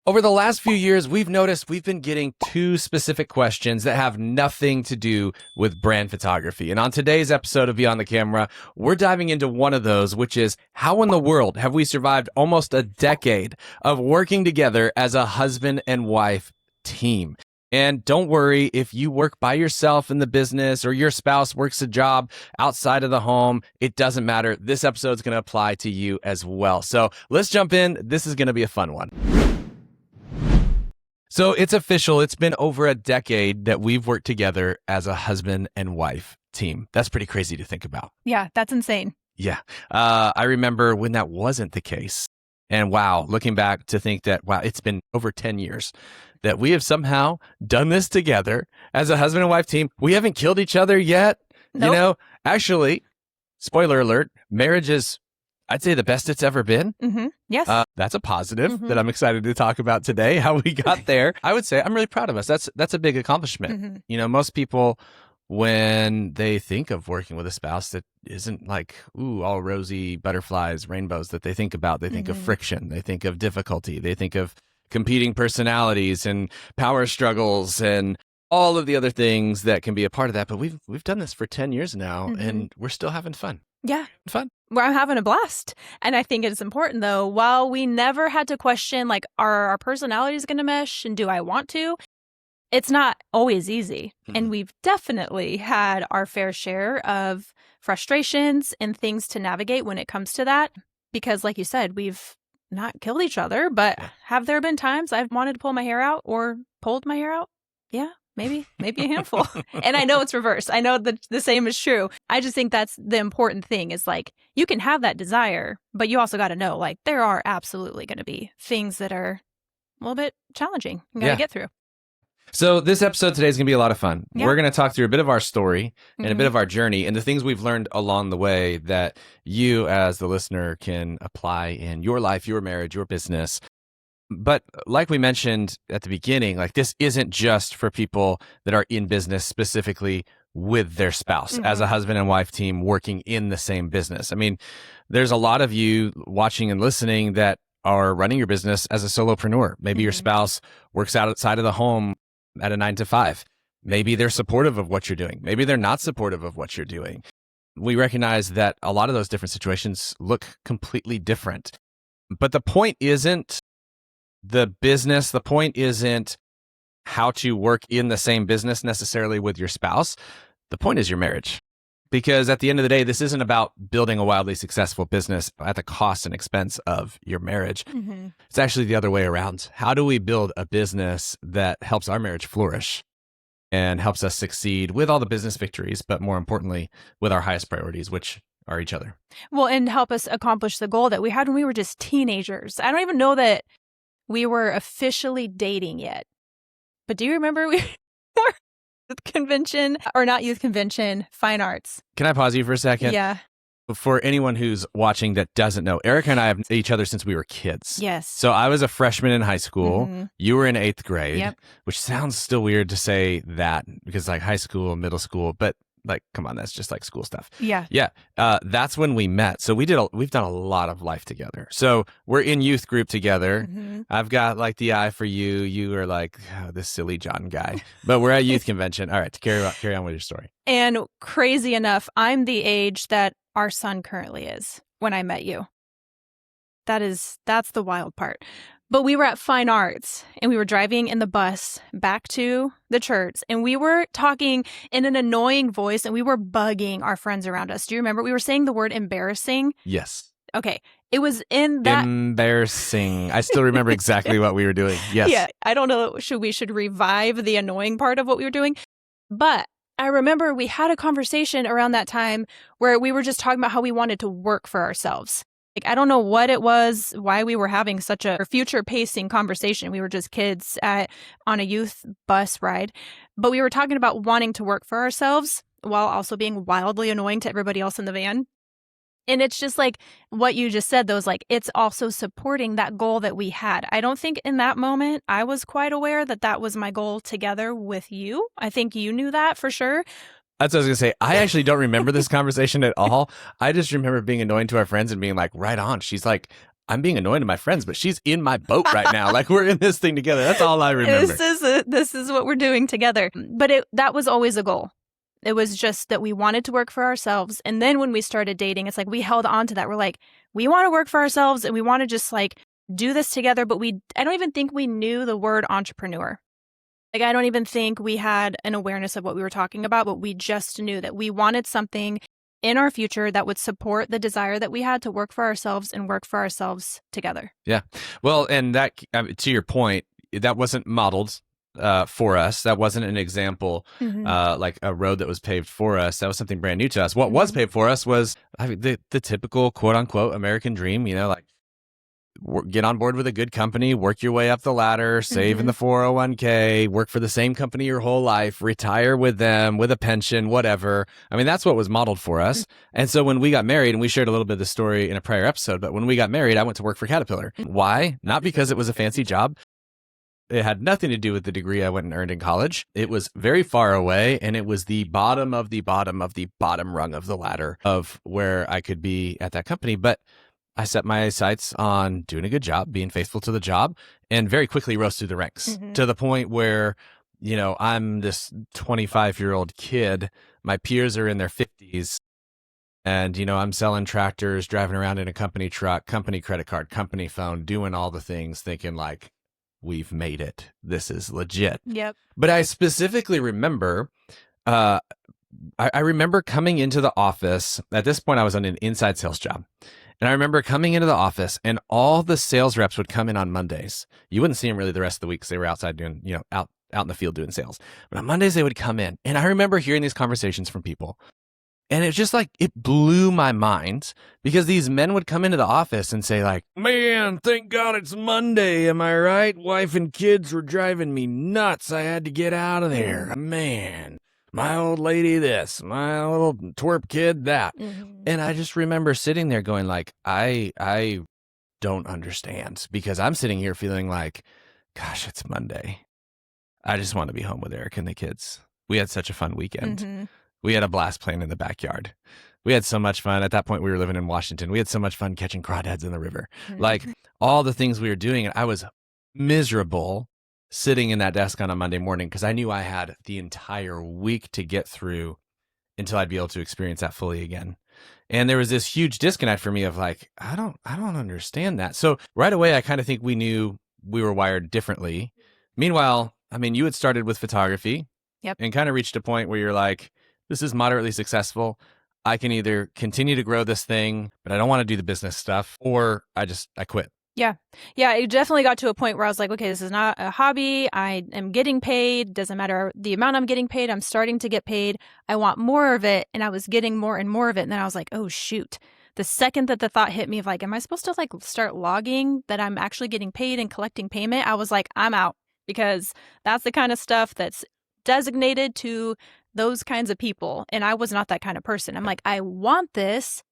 Over the last few years, we've noticed we've been getting two specific questions that have nothing to do with brand photography. And on today's episode of Beyond the Camera, we're diving into one of those, which is how in the world have we survived almost a decade of working together as a husband and wife team? And don't worry if you work by yourself in the business or your spouse works a job outside of the home. It doesn't matter. This episode is going to apply to you as well. So let's jump in. This is going to be a fun one. So it's official. It's been over a decade that we've worked together as a husband and wife team. That's pretty crazy to think about. Yeah, that's insane. Yeah. I remember when that wasn't the case. And wow, looking back to think that, wow, it's been over 10 years that we have somehow done this together as a husband and wife team. We haven't killed each other yet. Nope. You know, actually, spoiler alert, marriage is, I'd say, the best it's ever been. Mm-hmm. Yes. That's a positive that I'm excited to talk about today, how we got there. I would say I'm really proud of us. That's a big accomplishment. Mm-hmm. You know, most people, when they think of working with a spouse, that isn't like, ooh, all rosy butterflies, rainbows that they think about. They think of friction. They think of difficulty. They think of competing personalities and power struggles and all of the other things that can be a part of that. But we've done this for 10 years now, and we're still having fun. Yeah. Fun. Well, I'm having a blast. And I think it's important, though, while we never had to question, like, are our personalities going to mesh and do I want to? It's not always easy. And we've definitely had our fair share of frustrations and things to navigate when it comes to that. Because like you said, we've not killed each other, but have there been times I've wanted to pull my hair out or pulled my hair out? Yeah. Maybe a handful. And I know it's reversed. I know that the same is true. I just think that's the important thing is like, you can have that desire, but you also got to know, like, there are absolutely going to be things that are a little bit challenging. You got to get through. So this episode today is going to be a lot of fun. Yeah. We're going to talk through a bit of our story and a bit of our journey and the things we've learned along the way that you as the listener can apply in your life, your marriage, your business. But like we mentioned at the beginning, like this isn't just for people that are in business specifically with their spouse as a husband and wife team working in the same business. I mean, there's a lot of you watching and listening that are running your business as a solopreneur. Maybe your spouse works outside of the home at a 9 to 5. Maybe they're supportive of what you're doing. Maybe they're not supportive of what you're doing. We recognize that a lot of those different situations look completely different. But the point isn't the business. The point isn't how to work in the same business necessarily with your spouse. The point is your marriage. Because at the end of the day, this isn't about building a wildly successful business at the cost and expense of your marriage. It's actually the other way around. How do we build a business that helps our marriage flourish and helps us succeed with all the business victories, but more importantly, with our highest priorities, which are each other? Well, and help us accomplish the goal that we had when we were just teenagers. I don't even know that we were officially dating yet. But do you remember we were youth convention, or not youth convention, fine arts? Can I pause you for a second? Yeah. For anyone who's watching that doesn't know, Erica and I have known each other since we were kids. Yes. So I was a freshman in high school. You were in 8th grade, which sounds still weird to say that because like high school, middle school, but like, come on, that's just like school stuff. Yeah. Yeah. That's when we met. So we've done a lot of life together. So we're in youth group together. I've got like the eye for you. You are like this silly John guy, but we're at youth convention. All right. Carry on with your story. And crazy enough, I'm the age that our son currently is when I met you. That's the wild part. But we were at Fine Arts and we were driving in the bus back to the church and we were talking in an annoying voice and we were bugging our friends around us. Do you remember? We were saying the word embarrassing. Yes. Okay. It was in that. Embarrassing. I still remember exactly what we were doing. Yes. Yeah. I don't know. We should revive the annoying part of what we were doing. But I remember we had a conversation around that time where we were just talking about how we wanted to work for ourselves. Like, I don't know what it was, why we were having such a future-pacing conversation. We were just kids on a youth bus ride. But we were talking about wanting to work for ourselves while also being wildly annoying to everybody else in the van. And it's just like what you just said, though, is like it's also supporting that goal that we had. I don't think in that moment I was quite aware that that was my goal together with you. I think you knew that for sure. That's what I was going to say. I actually don't remember this conversation at all. I just remember being annoying to our friends and being like, right on. She's like, I'm being annoying to my friends, but she's in my boat right now. Like, we're in this thing together. That's all I remember. This is what we're doing together. But that was always a goal. It was just that we wanted to work for ourselves. And then when we started dating, it's like we held on to that. We're like, we want to work for ourselves and we want to just like do this together. But I don't even think we knew the word entrepreneur. Like, I don't even think we had an awareness of what we were talking about, but we just knew that we wanted something in our future that would support the desire that we had to work for ourselves and work for ourselves together. Yeah. Well, and that, to your point, that wasn't modeled for us. That wasn't an example, like a road that was paved for us. That was something brand new to us. What was paved for us was the typical quote unquote American dream, like get on board with a good company, work your way up the ladder, save in the 401k, work for the same company your whole life, retire with them with a pension, whatever. I mean, that's what was modeled for us. And so when we got married, and we shared a little bit of the story in a prior episode, but when we got married, I went to work for Caterpillar. Why? Not because it was a fancy job. It had nothing to do with the degree I went and earned in college. It was very far away, and it was the bottom of the bottom of the bottom rung of the ladder of where I could be at that company. But I set my sights on doing a good job, being faithful to the job, and very quickly rose through the ranks to the point where, I'm this 25-year-old kid. My peers are in their 50s. And, I'm selling tractors, driving around in a company truck, company credit card, company phone, doing all the things, thinking like, we've made it. This is legit. Yep. But I specifically remember, I remember coming into the office. At this point, I was on an inside sales job. And I remember coming into the office and all the sales reps would come in on Mondays. You wouldn't see them really the rest of the week because they were outside doing, out in the field doing sales. But on Mondays, they would come in. And I remember hearing these conversations from people. And it's just like, it blew my mind because these men would come into the office and say like, man, thank God it's Monday. Am I right? Wife and kids were driving me nuts. I had to get out of there. Man, my old lady this, my little twerp kid that. And I just remember sitting there going like, I don't understand, because I'm sitting here feeling like, gosh, it's Monday. I just want to be home with Eric and the kids. We had such a fun weekend. We had a blast playing in the backyard. We had so much fun. At that point, we were living in Washington. We had so much fun catching crawdads in the river. Like all the things we were doing. And I was miserable sitting in that desk on a Monday morning because I knew I had the entire week to get through until I'd be able to experience that fully again. And there was this huge disconnect for me of like, I don't understand that. So right away, I kind of think we knew we were wired differently. Meanwhile, I mean, you had started with photography and kind of reached a point where you're like, this is moderately successful. I can either continue to grow this thing, but I don't want to do the business stuff, or I quit. Yeah. It definitely got to a point where I was like, okay, this is not a hobby. I am getting paid. Doesn't matter the amount I'm getting paid. I'm starting to get paid. I want more of it. And I was getting more and more of it. And then I was like, oh, shoot. The second that the thought hit me of like, am I supposed to like start logging that I'm actually getting paid and collecting payment? I was like, I'm out, because that's the kind of stuff that's designated to those kinds of people. And I was not that kind of person. I'm like, I want this.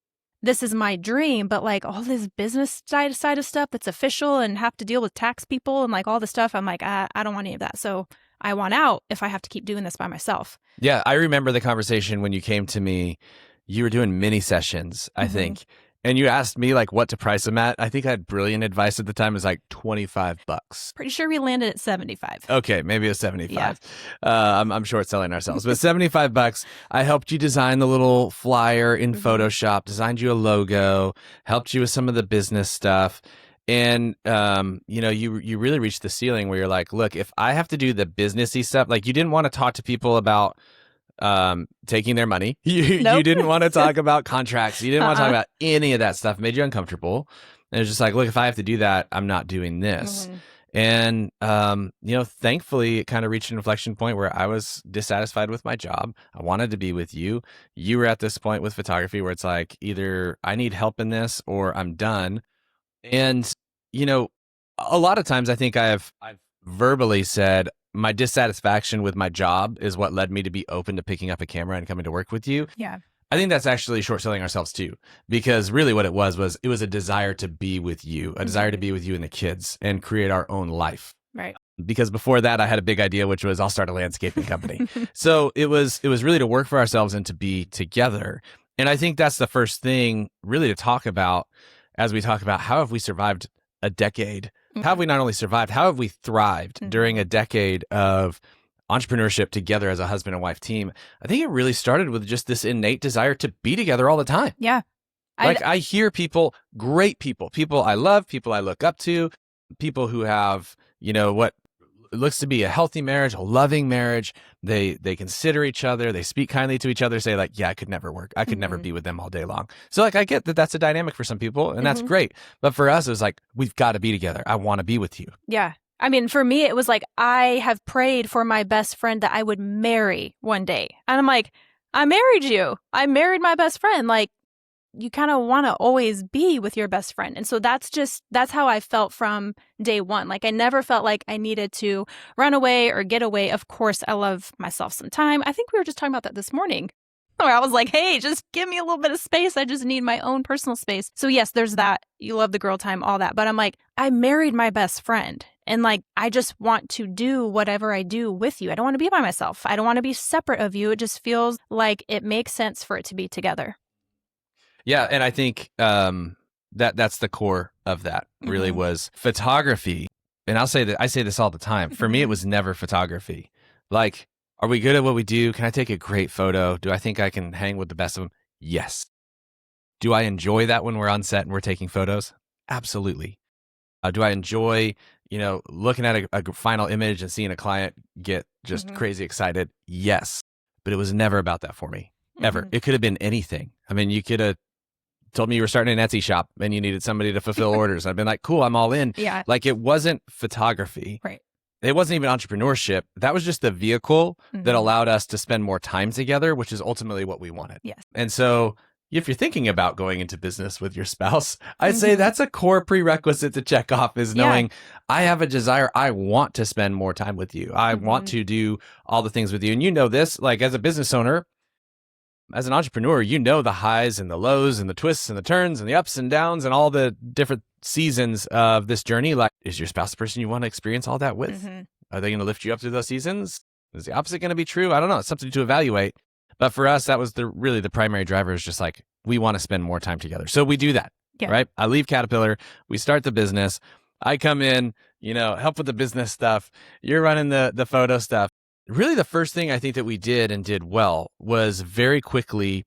This is my dream. But like all this business side of stuff that's official and have to deal with tax people and like all the stuff, I'm like, I don't want any of that. So I want out if I have to keep doing this by myself. Yeah. I remember the conversation when you came to me. You were doing mini sessions, I think. And you asked me like what to price them at. I think I had brilliant advice at the time. It was like $25. Pretty sure we landed at 75. Okay, maybe it was 75. Yeah. I'm short selling ourselves, but $75. I helped you design the little flyer in Photoshop, designed you a logo, helped you with some of the business stuff. And, you really reached the ceiling where you're like, look, if I have to do the businessy stuff, like you didn't want to talk to people about taking their money. You didn't want to talk about contracts. You didn't want to talk about any of that stuff. It made you uncomfortable. And it was just like, look, if I have to do that, I'm not doing this. And, thankfully it kind of reached an inflection point where I was dissatisfied with my job. I wanted to be with you. You were at this point with photography where it's like, either I need help in this or I'm done. And, a lot of times I think I've verbally said, my dissatisfaction with my job is what led me to be open to picking up a camera and coming to work with you. Yeah. I think that's actually short selling ourselves too, because really what it was a desire to be with you, a desire to be with you and the kids and create our own life. Right. Because before that I had a big idea, which was I'll start a landscaping company. So it was really to work for ourselves and to be together. And I think that's the first thing really to talk about as we talk about how have we survived a decade? Mhm. How have we not only survived, how have we thrived during a decade of entrepreneurship together as a husband and wife team? I think it really started with just this innate desire to be together all the time. Yeah. Like I hear people, great people I love, people I look up to, people who have, what looks to be a healthy marriage, a loving marriage. They consider each other. They speak kindly to each other, say like, yeah, I could never work. I could never be with them all day long. So like, I get that that's a dynamic for some people and that's great. But for us, it was like, we've got to be together. I want to be with you. Yeah. I mean, for me, it was like, I have prayed for my best friend that I would marry one day. And I'm like, I married you. I married my best friend. Like, you kind of want to always be with your best friend. And so that's how I felt from day one. Like, I never felt like I needed to run away or get away. Of course, I love myself some time. I think we were just talking about that this morning, where I was like, hey, just give me a little bit of space. I just need my own personal space. So yes, there's that. You love the girl time, all that. But I'm like, I married my best friend. And like, I just want to do whatever I do with you. I don't want to be by myself. I don't want to be separate of you. It just feels like it makes sense for it to be together. Yeah, and I think that's the core of that really was photography. And I say this all the time. For me, it was never photography. Like, are we good at what we do? Can I take a great photo? Do I think I can hang with the best of them? Yes. Do I enjoy that when we're on set and we're taking photos? Absolutely. Do I enjoy, looking at a final image and seeing a client get just crazy excited? Yes. But it was never about that for me, ever. It could have been anything. I mean, you could have told me you were starting an Etsy shop and you needed somebody to fulfill orders. I've been like, cool, I'm all in. Yeah. Like, it wasn't photography. Right. It wasn't even entrepreneurship. That was just the vehicle that allowed us to spend more time together, which is ultimately what we wanted. Yes. And so if you're thinking about going into business with your spouse, I'd say that's a core prerequisite to check off is knowing I have a desire. I want to spend more time with you. I want to do all the things with you. And you know this, like as a business owner, as an entrepreneur, you know the highs and the lows and the twists and the turns and the ups and downs and all the different seasons of this journey. Like, is your spouse the person you want to experience all that with? Are they going to lift you up through those seasons? Is the opposite going to be true? I don't know. It's something to evaluate. But for us, that was really the primary driver is just like, we want to spend more time together. So we do that, right? I leave Caterpillar. We start the business. I come in, help with the business stuff. You're running the photo stuff. Really, the first thing I think that we did and did well was very quickly,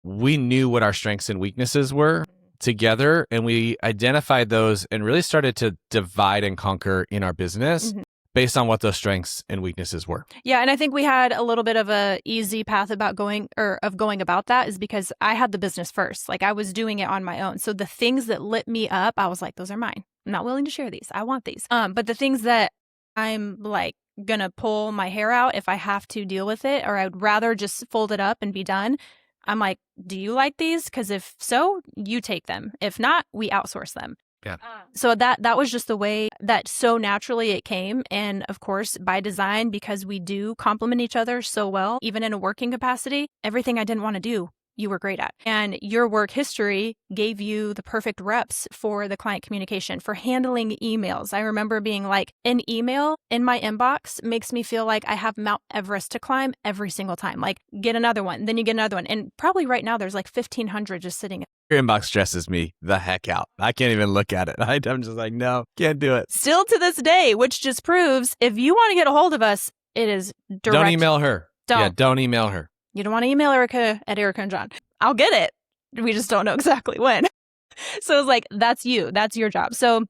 we knew what our strengths and weaknesses were together, and we identified those and really started to divide and conquer in our business based on what those strengths and weaknesses were. Yeah, and I think we had a little bit of a easy path about going about that is because I had the business first. Like, I was doing it on my own. So the things that lit me up, I was like, those are mine. I'm not willing to share these. I want these. But the things that I'm like gonna pull my hair out if I have to deal with it, or I'd rather just fold it up and be done. I'm like, do you like these? Because if so, you take them. If not, we outsource them. Yeah. So that was just the way that so naturally it came. And of course, by design, because we do complement each other so well, even in a working capacity, everything I didn't want to do, you were great at. And your work history gave you the perfect reps for the client communication, for handling emails. I remember being like, an email in my inbox makes me feel like I have Mount Everest to climb every single time. Like, get another one, then you get another one. And probably right now there's like 1,500 just sitting. Your inbox stresses me the heck out. I can't even look at it. I'm just like, no, can't do it. Still to this day, which just proves if you want to get a hold of us, it is direct. Don't email her. Don't email her. You don't want to email Erica at Erica and John. I'll get it. We just don't know exactly when. So it's like, that's you. That's your job. So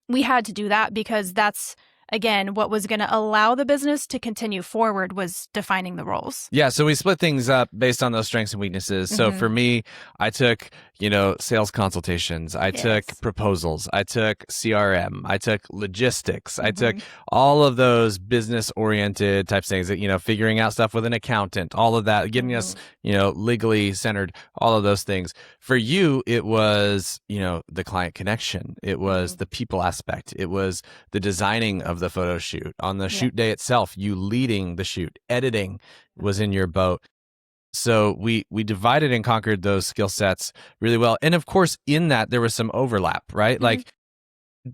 we had to do that because that's, again, what was going to allow the business to continue forward was defining the roles. Yeah. So we split things up based on those strengths and weaknesses. So for me, I took, sales consultations. I took proposals. I took CRM. I took logistics. I took all of those business oriented types of things that, figuring out stuff with an accountant, all of that, getting us, legally centered, all of those things. For you, it was, the client connection. It was the people aspect. It was the designing of the photo shoot. On the shoot day itself, you leading the shoot, editing was in your boat. So we divided and conquered those skill sets really well. And of course, in that, there was some overlap, right? Like,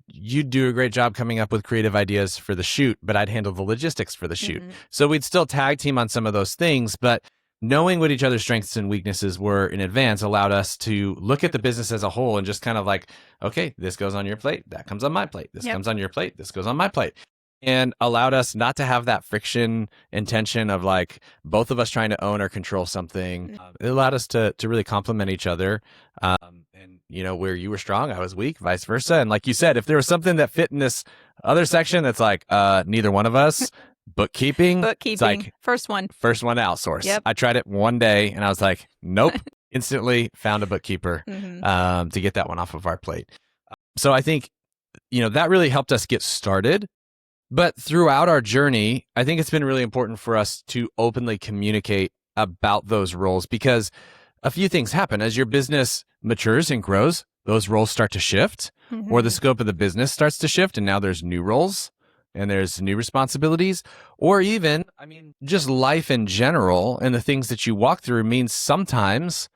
you'd do a great job coming up with creative ideas for the shoot, but I'd handle the logistics for the shoot. So we'd still tag team on some of those things, but knowing what each other's strengths and weaknesses were in advance allowed us to look at the business as a whole and just kind of like, okay, this goes on your plate, that comes on my plate, this comes on your plate, this goes on my plate. And allowed us not to have that friction and tension of like both of us trying to own or control something. It allowed us to really complement each other. And, you know, where you were strong, I was weak, vice versa. And like you said, if there was something that fit in this other section that's like, neither one of us, bookkeeping, it's like first one to outsource. Yep. I tried it one day and I was like, nope, instantly found a bookkeeper to get that one off of our plate. So I think, you know, that really helped us get started. But throughout our journey, I think it's been really important for us to openly communicate about those roles, because a few things happen. As your business matures and grows, those roles start to shift, or the scope of the business starts to shift, and now there's new roles and there's new responsibilities, or even, I mean, just life in general and the things that you walk through means sometimes,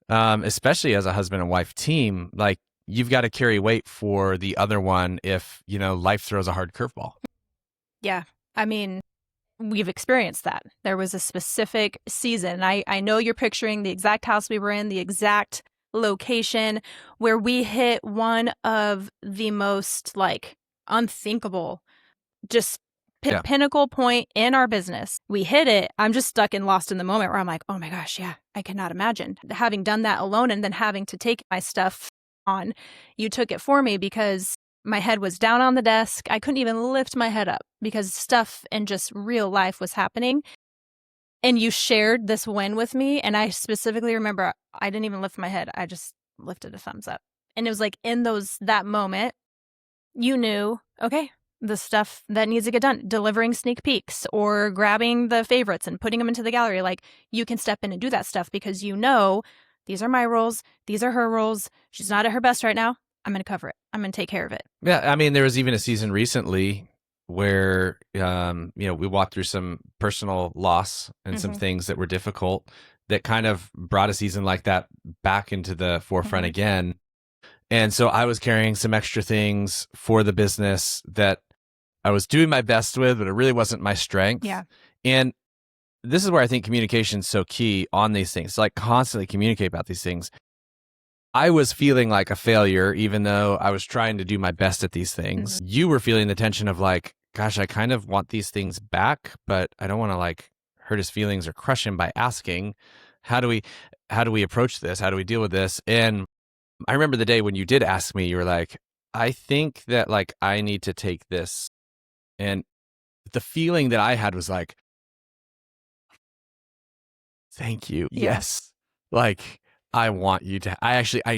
especially as a husband and wife team, like you've got to carry weight for the other one if, you know, life throws a hard curveball. Yeah. I mean, we've experienced that. There was a specific season. I know you're picturing the exact house we were in, the exact location where we hit one of the most like unthinkable, just pinnacle point in our business. We hit it. I'm just stuck and lost in the moment where I'm like, oh my gosh, yeah, I cannot imagine having done that alone and then having to take my stuff on. You took it for me because my head was down on the desk. I couldn't even lift my head up because stuff in just real life was happening. And you shared this win with me. And I specifically remember I didn't even lift my head. I just lifted a thumbs up. And it was like in that moment, you knew, okay, the stuff that needs to get done, delivering sneak peeks or grabbing the favorites and putting them into the gallery. Like you can step in and do that stuff because you know, these are my roles. These are her roles. She's not at her best right now. I'm going to cover it. I'm going to take care of it. Yeah. I mean, there was even a season recently where, you know, we walked through some personal loss and some things that were difficult that kind of brought a season like that back into the forefront again. And so I was carrying some extra things for the business that I was doing my best with, but it really wasn't my strength. Yeah. And this is where I think communication is so key on these things, like constantly communicate about these things. I was feeling like a failure, even though I was trying to do my best at these things. You were feeling the tension of like, gosh, I kind of want these things back, but I don't want to like hurt his feelings or crush him by asking, how do we approach this? How do we deal with this? And I remember the day when you did ask me, you were like, I think that like I need to take this. And the feeling that I had was like, thank you. Yeah. Yes. Like, I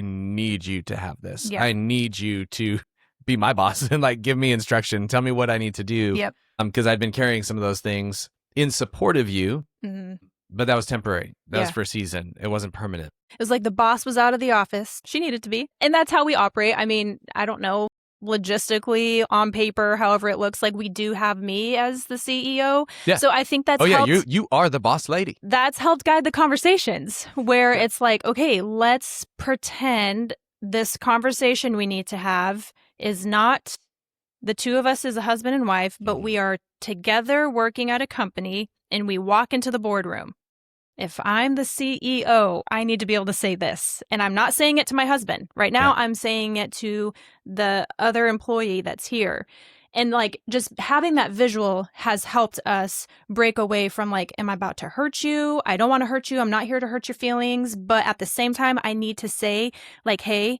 need you to have this. Yeah. I need you to be my boss and like give me instruction. Tell me what I need to do. Yep. Because I'd been carrying some of those things in support of you, but that was temporary. That was for a season. It wasn't permanent. It was like the boss was out of the office. She needed to be. And that's how we operate. I mean, I don't know logistically on paper, however it looks like we do have me as the CEO. Yeah. So I think that's helped. You are the boss lady. That's helped guide the conversations where it's like, okay, let's pretend this conversation we need to have is not the two of us as a husband and wife, but we are together working at a company and we walk into the boardroom. If I'm the CEO, I need to be able to say this. And I'm not saying it to my husband. Right now, I'm saying it to the other employee that's here. And like just having that visual has helped us break away from like, am I about to hurt you? I don't want to hurt you. I'm not here to hurt your feelings. But at the same time, I need to say like, hey,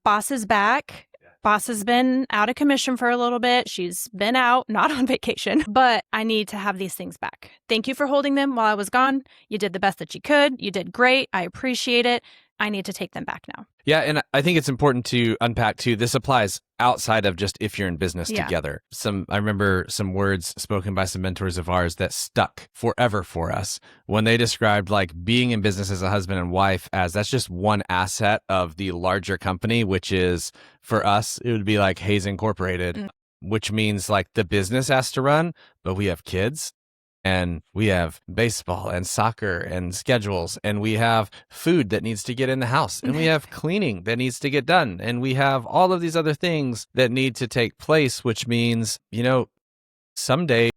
boss is back. Boss has been out of commission for a little bit. She's been out, not on vacation, but I need to have these things back. Thank you for holding them while I was gone. You did the best that you could. You did great. I appreciate it. I need to take them back now. Yeah. And I think it's important to unpack too. This applies outside of just if you're in business together. I remember some words spoken by some mentors of ours that stuck forever for us when they described like being in business as a husband and wife as that's just one asset of the larger company, which is for us, it would be like Hays Incorporated, which means like the business has to run, but we have kids. And we have baseball and soccer and schedules, and we have food that needs to get in the house, and we have cleaning that needs to get done, and we have all of these other things that need to take place, which means, you know, someday,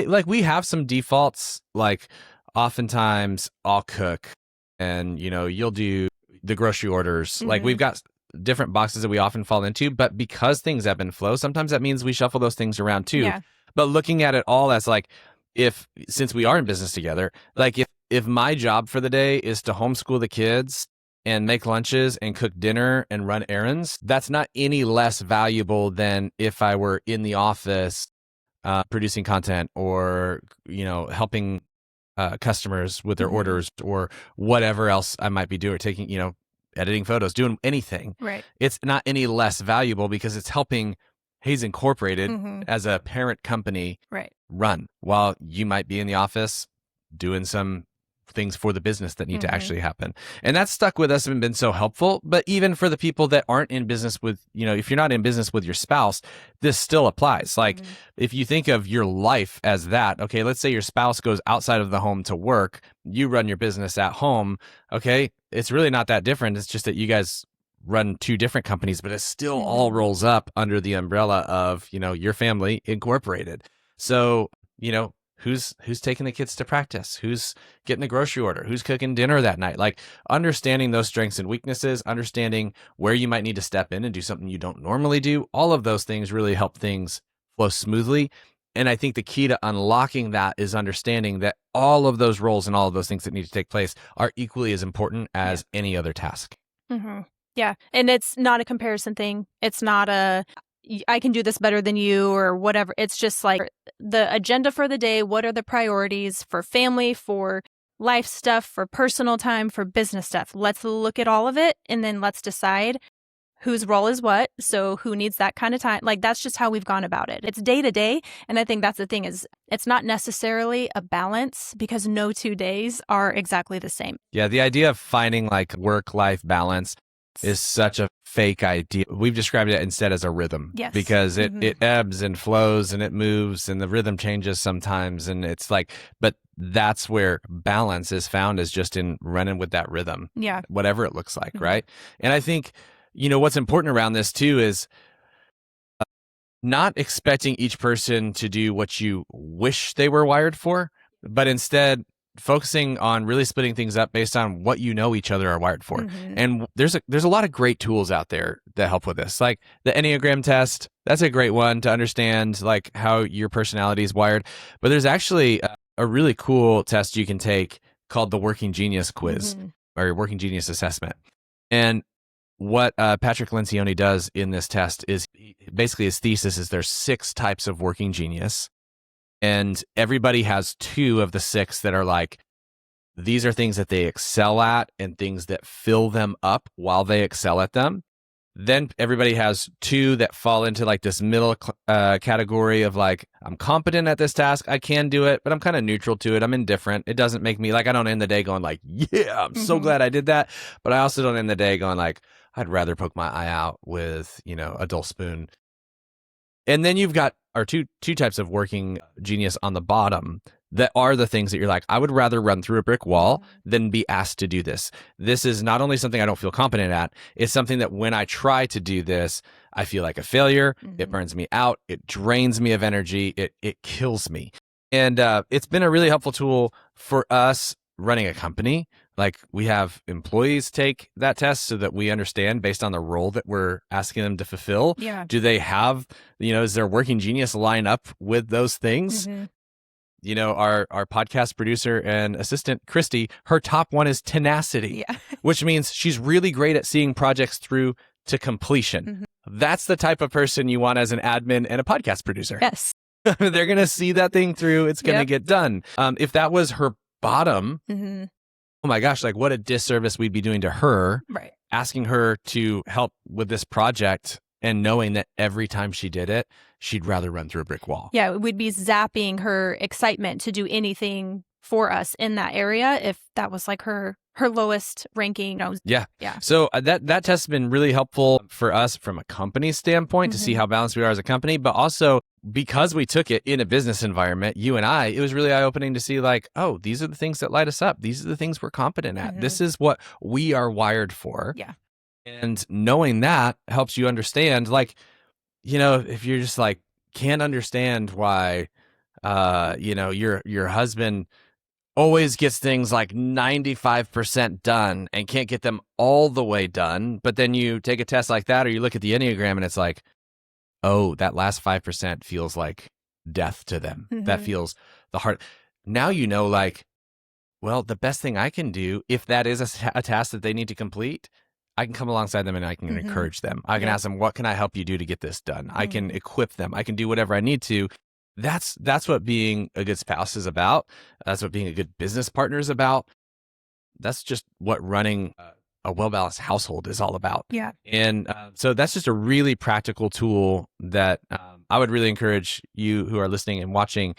like we have some defaults, like oftentimes I'll cook and, you'll do the grocery orders. Like we've got different boxes that we often fall into, but because things ebb and flow, sometimes that means we shuffle those things around too. Yeah. But looking at it all as like, since we are in business together, like if my job for the day is to homeschool the kids and make lunches and cook dinner and run errands, that's not any less valuable than if I were in the office producing content or, helping customers with their orders or whatever else I might be doing, taking, editing photos, doing anything. Right. It's not any less valuable because it's helping Hays Incorporated as a parent company run while you might be in the office doing some things for the business that need to actually happen. And that's stuck with us and been so helpful. But even for the people that aren't in business with, if you're not in business with your spouse, this still applies. Like if you think of your life as that, okay, let's say your spouse goes outside of the home to work, you run your business at home. Okay. It's really not that different. It's just that you guys run two different companies, but it still all rolls up under the umbrella of, your family incorporated. So, who's taking the kids to practice? Who's getting the grocery order? Who's cooking dinner that night? Like understanding those strengths and weaknesses, understanding where you might need to step in and do something you don't normally do. All of those things really help things flow smoothly. And I think the key to unlocking that is understanding that all of those roles and all of those things that need to take place are equally as important as any other task. Yeah. And it's not a comparison thing. It's not I can do this better than you or whatever. It's just like the agenda for the day. What are the priorities for family, for life stuff, for personal time, for business stuff? Let's look at all of it and then let's decide whose role is what. So who needs that kind of time? Like that's just how we've gone about it. It's day to day. And I think that's the thing is it's not necessarily a balance because no 2 days are exactly the same. Yeah. The idea of finding like work-life balance is such a fake idea. We've described it instead as a rhythm. Yes. Because it ebbs and flows and it moves and the rhythm changes sometimes. And it's like, but that's where balance is found, is just in running with that rhythm. Yeah. Whatever it looks like. Right. And I think, what's important around this too is not expecting each person to do what you wish they were wired for, but instead focusing on really splitting things up based on what each other are wired for. And there's a lot of great tools out there that help with this. Like the Enneagram test, that's a great one to understand like how your personality is wired. But there's actually a really cool test you can take called the Working Genius quiz or Working Genius assessment. And what Patrick Lencioni does in this test is basically his thesis is there's 6 types of working genius. And everybody has 2 of the 6 that are like, these are things that they excel at and things that fill them up while they excel at them. Then everybody has 2 that fall into like this middle category of like, I'm competent at this task. I can do it, but I'm kind of neutral to it. I'm indifferent. It doesn't make me like, I don't end the day going like, yeah, I'm so glad I did that. But I also don't end the day going like, I'd rather poke my eye out with, a dull spoon. And then you've got our two types of working genius on the bottom that are the things that you're like, I would rather run through a brick wall than be asked to do this. This is not only something I don't feel competent at, it's something that when I try to do this, I feel like a failure. It burns me out. It drains me of energy. It kills me. And it's been a really helpful tool for us running a company. Like we have employees take that test so that we understand based on the role that we're asking them to fulfill. Yeah. Do they have, is their working genius line up with those things? Our podcast producer and assistant, Christy, her top one is tenacity, which means she's really great at seeing projects through to completion. That's the type of person you want as an admin and a podcast producer. Yes. They're going to see that thing through. It's going to get done. If that was her bottom, oh my gosh, like what a disservice we'd be doing to her, asking her to help with this project and knowing that every time she did it, she'd rather run through a brick wall. Yeah, we'd be zapping her excitement to do anything for us in that area if that was like her lowest ranking. Yeah. So that test has been really helpful for us from a company standpoint to see how balanced we are as a company, but also because we took it in a business environment, you and I, it was really eye-opening to see like, oh, these are the things that light us up. These are the things we're competent at. This is what we are wired for. Yeah. And knowing that helps you understand, like, if you're just like, can't understand why, your husband always gets things like 95% done and can't get them all the way done. But then you take a test like that, or you look at the Enneagram and it's like, oh, that last 5% feels like death to them. That feels the hard. Now you know, like, well, the best thing I can do, if that is a task that they need to complete, I can come alongside them and I can encourage them. I can ask them, what can I help you do to get this done? I can equip them. I can do whatever I need to. That's what being a good spouse is about. That's what being a good business partner is about. That's just what running a well-balanced household is all about. Yeah. And so that's just a really practical tool that I would really encourage you who are listening and watching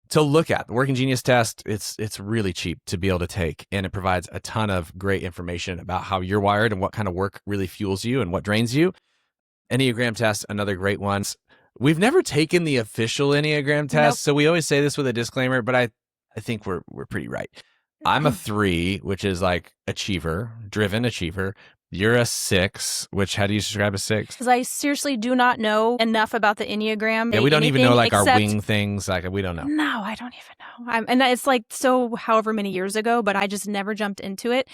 to look at. The Working Genius test, it's really cheap to be able to take, and it provides a ton of great information about how you're wired and what kind of work really fuels you and what drains you. Enneagram test, another great one. We've never taken the official Enneagram test, so we always say this with a disclaimer, but I think we're pretty right. I'm a 3, which is like driven achiever. You're a 6, which how do you describe a 6? Because I seriously do not know enough about the Enneagram. Yeah, we don't even know like our wing things. Like we don't know. No, I don't even know. And it's like so however many years ago, but I just never jumped into it.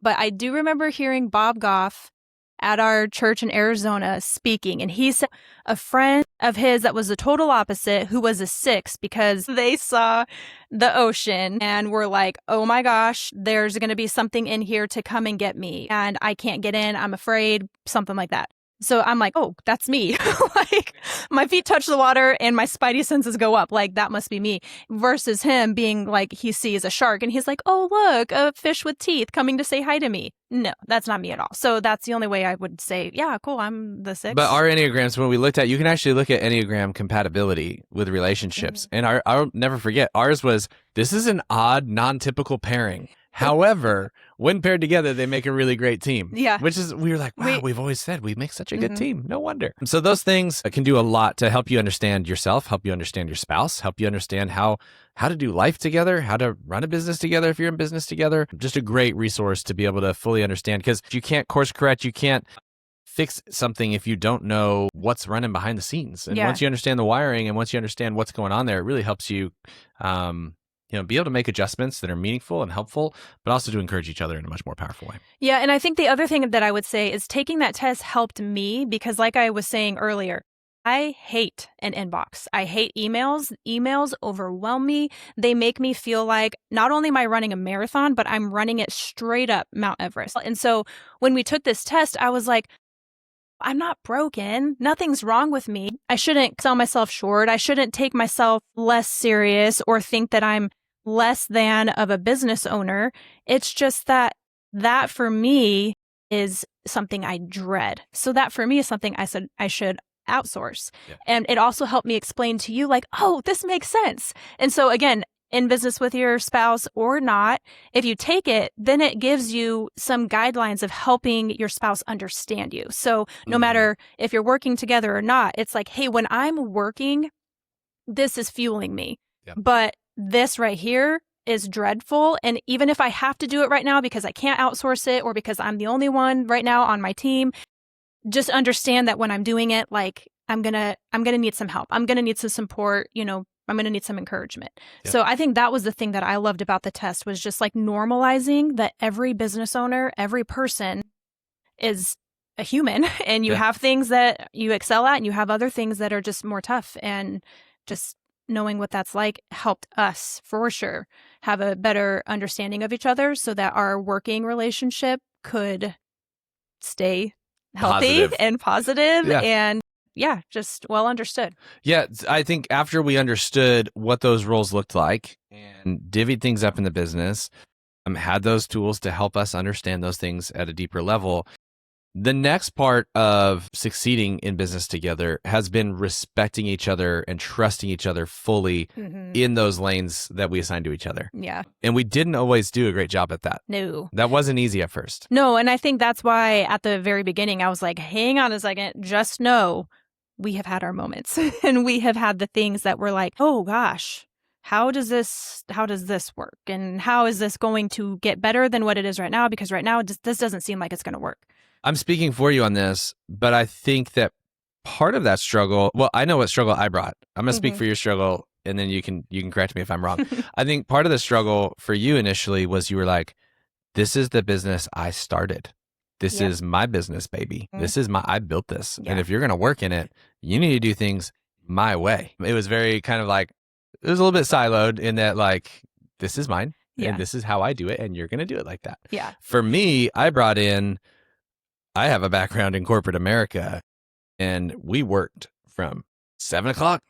But I do remember hearing Bob Goff at our church in Arizona speaking, and he said a friend of his that was the total opposite, who was a 6, because they saw the ocean and were like, oh my gosh, there's going to be something in here to come and get me, and I can't get in, I'm afraid, something like that. So I'm like, oh, that's me. Like my feet touch the water and my spidey senses go up. Like that must be me. Versus him being like, he sees a shark and he's like, oh, look, a fish with teeth coming to say hi to me. No, that's not me at all. So that's the only way I would say, yeah, cool, I'm the 6. But our Enneagrams, when we looked at, you can actually look at Enneagram compatibility with relationships. And I'll never forget, ours was, this is an odd, non-typical pairing. However, when paired together, they make a really great team. Yeah. Which is, we were like, wow, we've always said we make such a good team. No wonder. So those things can do a lot to help you understand yourself, help you understand your spouse, help you understand how to do life together, how to run a business together if you're in business together. Just a great resource to be able to fully understand, because you can't course correct, you can't fix something if you don't know what's running behind the scenes. And once you understand the wiring and once you understand what's going on there, it really helps you be able to make adjustments that are meaningful and helpful, but also to encourage each other in a much more powerful way. Yeah. And I think the other thing that I would say is taking that test helped me because, like I was saying earlier, I hate an inbox. I hate emails. Emails overwhelm me. They make me feel like not only am I running a marathon, but I'm running it straight up Mount Everest. And so when we took this test, I was like, I'm not broken. Nothing's wrong with me. I shouldn't sell myself short. I shouldn't take myself less serious or think that I'm less than of a business owner. It's just that for me is something I dread. So that for me is something I said I should outsource. Yeah. And it also helped me explain to you like, oh, this makes sense. And so again, in business with your spouse or not, if you take it, then it gives you some guidelines of helping your spouse understand you. So no matter if you're working together or not, it's like, hey, when I'm working, this is fueling me. Yeah. But this right here is dreadful. And even if I have to do it right now because I can't outsource it or because I'm the only one right now on my team, just understand that when I'm doing it, like I'm gonna need some help. I'm gonna need some support, I'm gonna need some encouragement. Yep. So I think that was the thing that I loved about the test was just like normalizing that every business owner, every person is a human and you have things that you excel at and you have other things that are just more tough, and just knowing what that's like helped us for sure have a better understanding of each other so that our working relationship could stay healthy and positive and just well understood. Yeah, I think after we understood what those roles looked like and divvied things up in the business, had those tools to help us understand those things at a deeper level, the next part of succeeding in business together has been respecting each other and trusting each other fully in those lanes that we assign to each other. Yeah. And we didn't always do a great job at that. No. That wasn't easy at first. No, and I think that's why at the very beginning I was like, hang on a second, just know we have had our moments and we have had the things that were like, oh gosh, how does this work? And how is this going to get better than what it is right now? Because right now this doesn't seem like it's going to work. I'm speaking for you on this, but I think that part of that struggle, well, I know what struggle I brought. I'm going to speak for your struggle. and then you can correct me if I'm wrong. I think part of the struggle for you initially was you were like, this is the business I started. This is my business, baby. This is I built this. And if you're going to work in it, you need to do things my way. It was very kind of like, it was a little bit siloed in that like, this is mine and this is how I do it. And you're going to do it like that. Yeah. For me, I have a background in corporate America, and we worked from 7 o'clock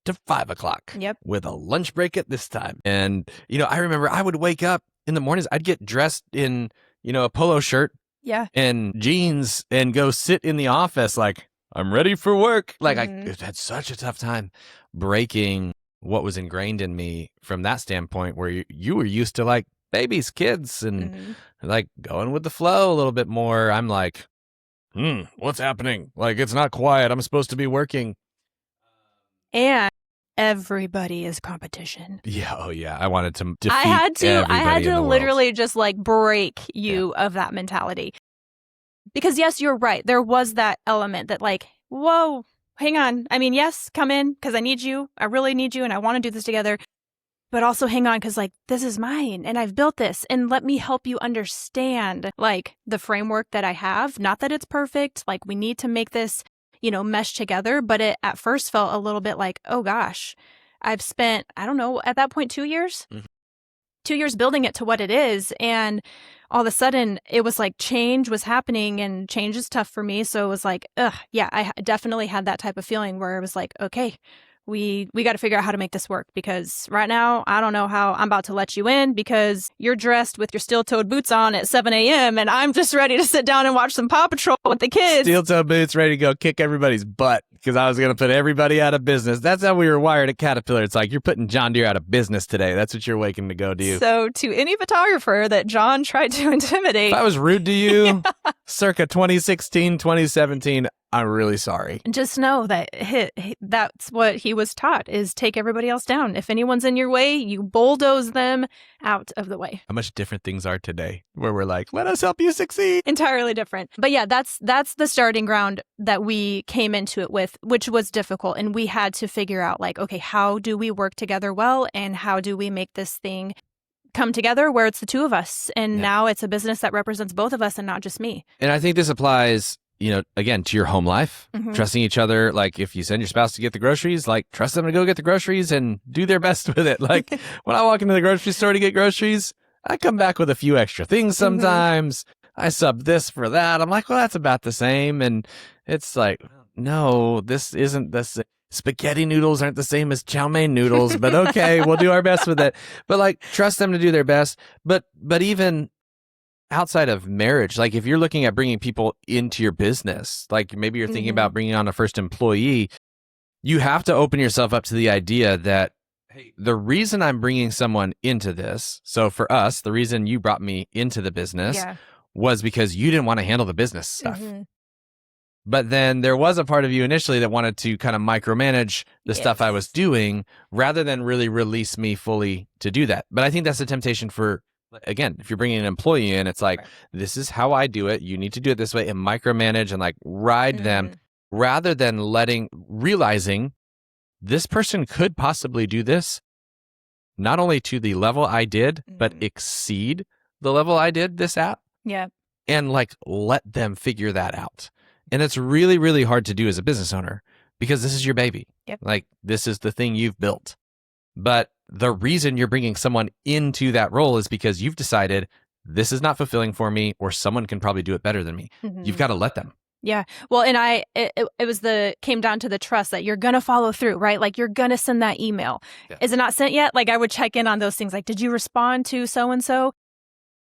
to 5 o'clock with a lunch break at this time. And, I remember I would wake up in the mornings, I'd get dressed in, a polo shirt and jeans and go sit in the office like, I'm ready for work. Like I had such a tough time breaking what was ingrained in me from that standpoint, where you were used to like babies, kids, and like going with the flow a little bit more. I'm like, what's happening? Like, it's not quiet. I'm supposed to be working. And everybody is competition. Yeah. Oh yeah. I wanted to defeat I had to literally just like break you of that mentality. Because yes, you're right. There was that element that like, whoa, hang on. I mean, yes, come in because I need you. I really need you and I want to do this together. But also hang on because like, this is mine and I've built this, and let me help you understand like the framework that I have. Not that it's perfect. Like we need to make this, mesh together. But it at first felt a little bit like, oh gosh, I've spent, I don't know, at that point, 2 years, 2 years building it to what it is. And all of a sudden it was like change was happening, and change is tough for me. So it was like, I definitely had that type of feeling where it was like, okay, we got to figure out how to make this work, because right now I don't know how I'm about to let you in because you're dressed with your steel-toed boots on at 7 a.m. and I'm just ready to sit down and watch some Paw Patrol with the kids. Steel-toed boots, ready to go kick everybody's butt because I was going to put everybody out of business. That's how we were wired at Caterpillar. It's like, you're putting John Deere out of business today. That's what you're waking to go do. So to any photographer that John tried to intimidate. If I was rude to you circa 2016, 2017, I'm really sorry. Just know that that's what he was taught, is take everybody else down. If anyone's in your way, you bulldoze them out of the way. How much different things are today, where we're like, let us help you succeed. Entirely different. But yeah, that's the starting ground that we came into it with, which was difficult. And we had to figure out like, okay, how do we work together well? And how do we make this thing come together where it's the two of us? And now it's a business that represents both of us and not just me. And I think this applies, again, to your home life, trusting each other. Like if you send your spouse to get the groceries, like trust them to go get the groceries and do their best with it. Like when I walk into the grocery store to get groceries, I come back with a few extra things sometimes. I sub this for that. I'm like, well, that's about the same. And it's like, no, this isn't the same. Spaghetti noodles aren't the same as chow mein noodles, but okay, we'll do our best with it. But like, trust them to do their best. But even outside of marriage, like if you're looking at bringing people into your business, like maybe you're thinking about bringing on a first employee, you have to open yourself up to the idea that, hey, the reason I'm bringing someone into this, so for us, the reason you brought me into the business was because you didn't want to handle the business stuff. But then there was a part of you initially that wanted to kind of micromanage the stuff I was doing rather than really release me fully to do that. But I think that's a temptation for, again, if you're bringing an employee in, it's like, this is how I do it. You need to do it this way, and micromanage and like ride them rather than realizing this person could possibly do this not only to the level I did, but exceed the level I did this at. Yeah. And like, let them figure that out. And it's really, really hard to do as a business owner because this is your baby. Like, this is the thing you've built. But the reason you're bringing someone into that role is because you've decided this is not fulfilling for me, or someone can probably do it better than me. You've got to let them. Yeah. Well, and it came down to the trust that you're going to follow through, right? Like, you're going to send that email. Is it not sent yet? Like, I would check in on those things. Like, did you respond to so-and-so?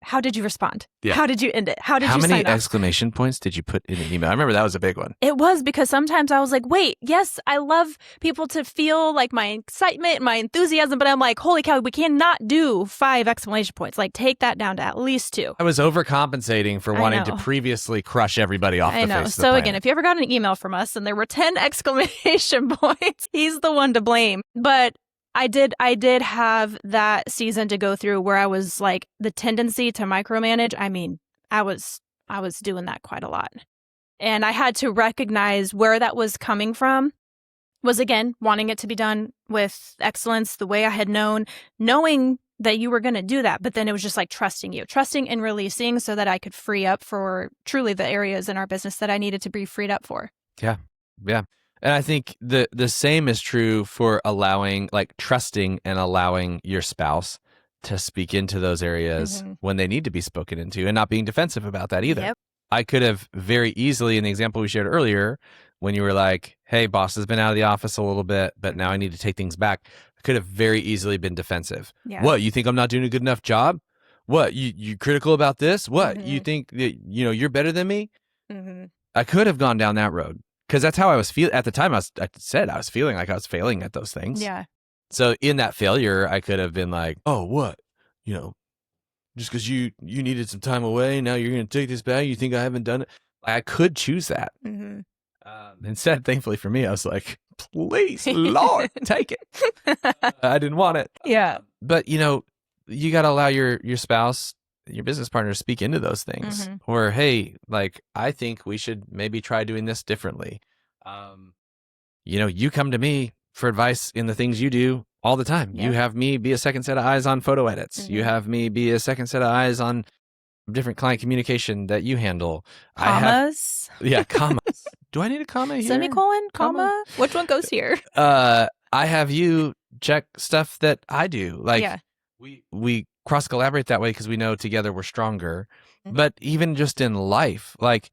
How did you respond? How did you end it? How many exclamation points did you put in the email? I remember that was a big one. It was, because sometimes I was like, wait, yes, I love people to feel like my excitement, my enthusiasm, but I'm like, holy cow, we cannot do 5 exclamation points. Like, take that down to at least 2. I was overcompensating for wanting to previously crush everybody off the face of the planet. So again, if you ever got an email from us and there were 10 exclamation points, he's the one to blame. But I did have that season to go through where I was like, the tendency to micromanage. I mean, I was doing that quite a lot. And I had to recognize where that was coming from was, again, wanting it to be done with excellence, the way I had known, knowing that you were going to do that. But then it was just like trusting and releasing so that I could free up for truly the areas in our business that I needed to be freed up for. Yeah. Yeah. And I think the same is true for allowing, like trusting and allowing your spouse to speak into those areas when they need to be spoken into, and not being defensive about that either. Yep. I could have very easily, in the example we shared earlier, when you were like, hey, boss has been out of the office a little bit, but now I need to take things back, I could have very easily been defensive. Yeah. What, you think I'm not doing a good enough job? What, you critical about this? What, you think that, you're better than me? I could have gone down that road, because that's how I was feeling at the time. I was feeling like I was failing at those things. Yeah. So in that failure, I could have been like, oh, what? Just because you needed some time away, now you're going to take this back? You think I haven't done it? I could choose that. Instead, thankfully for me, I was like, please, Lord, take it. I didn't want it. Yeah. But, you got to allow your spouse, your business partner, to speak into those things. Or, hey, like, I think we should maybe try doing this differently. You come to me for advice in the things you do all the time. Yeah. You have me be a second set of eyes on photo edits. You have me be a second set of eyes on different client communication that you handle. Commas? Commas. Do I need a comma here? Semicolon? Comma? Which one goes here? I have you check stuff that I do. Like, we cross collaborate that way because we know together we're stronger. But even just in life, like,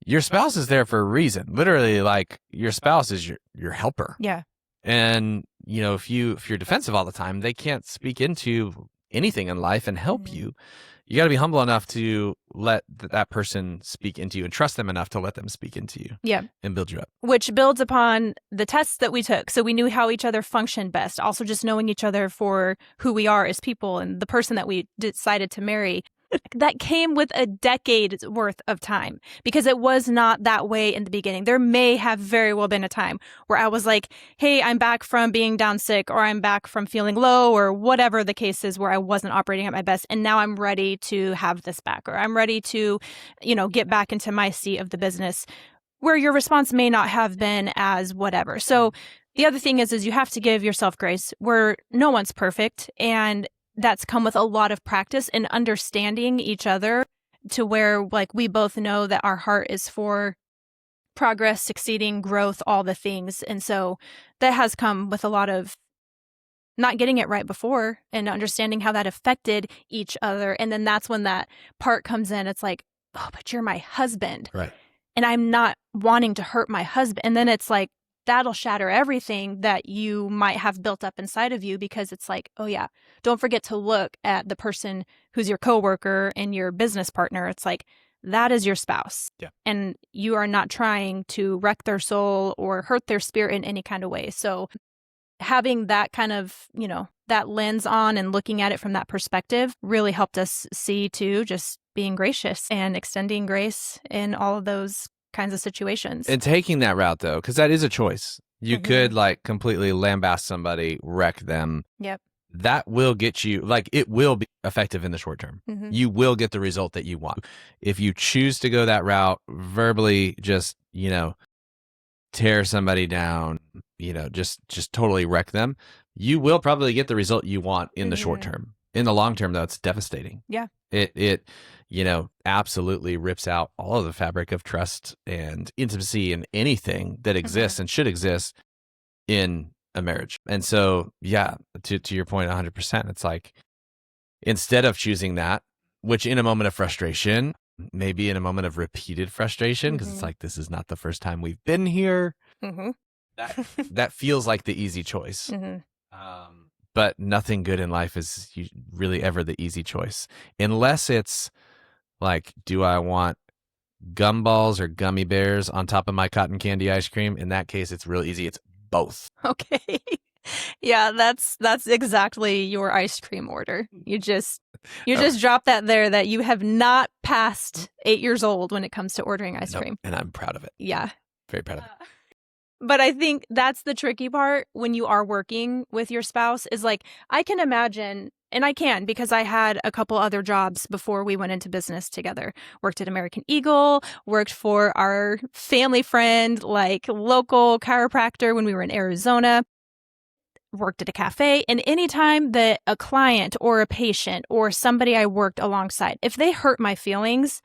your spouse is there for a reason. Literally, like, your spouse is your helper. Yeah. And, if you're defensive all the time, they can't speak into anything in life and help you. You got to be humble enough to let that person speak into you, and trust them enough to let them speak into you. Yeah. And build you up. Which builds upon the tests that we took. So we knew how each other functioned best. Also just knowing each other for who we are as people, and the person that we decided to marry. That came with a decade's worth of time, because it was not that way in the beginning. There may have very well been a time where I was like, hey, I'm back from being down sick, or I'm back from feeling low, or whatever the case is, where I wasn't operating at my best. And now I'm ready to have this back, or I'm ready to, get back into my seat of the business, where your response may not have been as whatever. So the other thing is you have to give yourself grace, where no one's perfect. And that's come with a lot of practice and understanding each other, to where, like, we both know that our heart is for progress, succeeding, growth, all the things. And so that has come with a lot of not getting it right before, and understanding how that affected each other. And then that's when that part comes in. It's like, oh, but you're my husband. Right. And I'm not wanting to hurt my husband. And then it's like, that'll shatter everything that you might have built up inside of you, because it's like, oh yeah, don't forget to look at the person who's your coworker and your business partner. It's like, that is your spouse. Yeah. And you are not trying to wreck their soul or hurt their spirit in any kind of way. So having that kind of, that lens on and looking at it from that perspective really helped us see too, just being gracious and extending grace in all of those kinds of situations. And taking that route, though, because that is a choice. You could, like, completely lambast somebody, wreck them. Yep. That will get you, like, it will be effective in the short term. You will get the result that you want. If you choose to go that route, verbally just, tear somebody down, just totally wreck them, you will probably get the result you want in the short term. In the long term, though, it's devastating. Yeah. It absolutely rips out all of the fabric of trust and intimacy and anything that exists and should exist in a marriage. And so, yeah, to your point, 100%, it's like, instead of choosing that, which in a moment of frustration, maybe in a moment of repeated frustration, because it's like, this is not the first time we've been here, that feels like the easy choice. But nothing good in life is really ever the easy choice, unless it's like, do I want gumballs or gummy bears on top of my cotton candy ice cream? In that case, it's real easy. It's both. Okay. Yeah, that's exactly your ice cream order. You just drop that there, that you have not passed 8 years old when it comes to ordering ice cream. And I'm proud of it. Yeah. Very proud of it. But I think that's the tricky part when you are working with your spouse is like, I can imagine, and I can because I had a couple other jobs before we went into business together. Worked at American Eagle, worked for our family friend, like local chiropractor when we were in Arizona, worked at a cafe. And anytime that a client or a patient or somebody I worked alongside, if they hurt my feelings,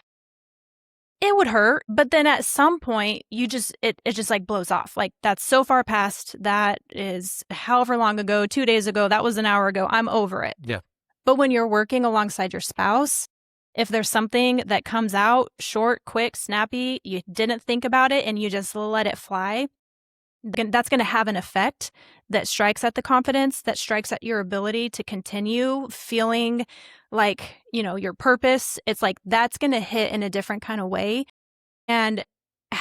it would hurt, but then at some point it just like blows off. Like that's so far past. That is however long ago, 2 days ago, that was an hour ago. I'm over it. Yeah. But when you're working alongside your spouse, if there's something that comes out short, quick, snappy, you didn't think about it and you just let it fly, that's going to have an effect that strikes at the confidence, that strikes at your ability to continue feeling like, your purpose. It's like that's going to hit in a different kind of way. And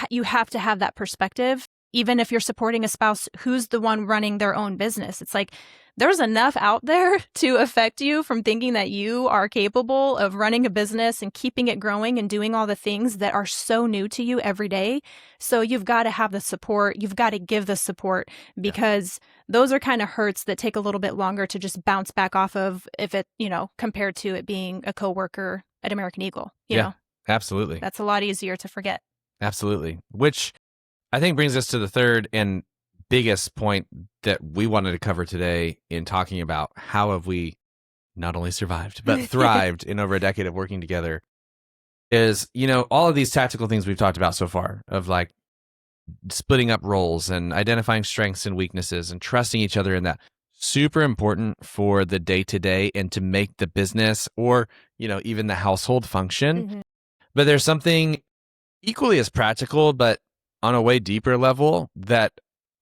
you have to have that perspective, even if you're supporting a spouse who's the one running their own business. It's like there's enough out there to affect you from thinking that you are capable of running a business and keeping it growing and doing all the things that are so new to you every day. So you've got to have the support. You've got to give the support because those are kind of hurts that take a little bit longer to just bounce back off of if it, compared to it being a coworker at American Eagle. You know, absolutely. That's a lot easier to forget. Absolutely. Which I think brings us to the third and biggest point that we wanted to cover today in talking about how have we not only survived, but thrived in over a decade of working together is, all of these tactical things we've talked about so far of like splitting up roles and identifying strengths and weaknesses and trusting each other in that. Super important for the day-to-day and to make the business or, even the household function. Mm-hmm. But there's something equally as practical, but on a way deeper level that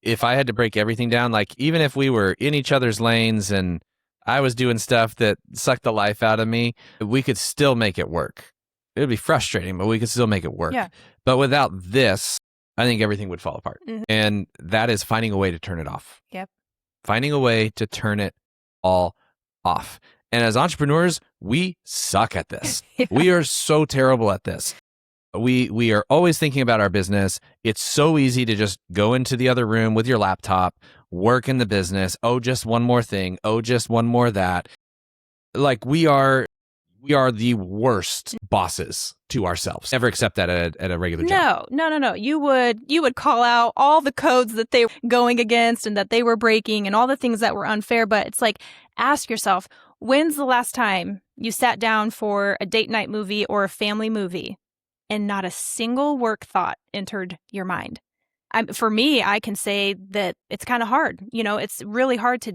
if I had to break everything down, like even if we were in each other's lanes and I was doing stuff that sucked the life out of me, we could still make it work. It would be frustrating, but we could still make it work. Yeah. But without this, I think everything would fall apart. Mm-hmm. And that is finding a way to turn it off. Yep. Finding a way to turn it all off. And as entrepreneurs, we suck at this. Yeah. We are so terrible at this. We are always thinking about our business. It's so easy to just go into the other room with your laptop, work in the business. Oh, just one more thing. Oh, just one more that. Like we are the worst bosses to ourselves. Never accept that at a regular job. No. You would call out all the codes that they were going against and that they were breaking and all the things that were unfair. But it's like, ask yourself, when's the last time you sat down for a date night movie or a family movie and not a single work thought entered your mind? For me, I can say that it's kind of hard. It's really hard to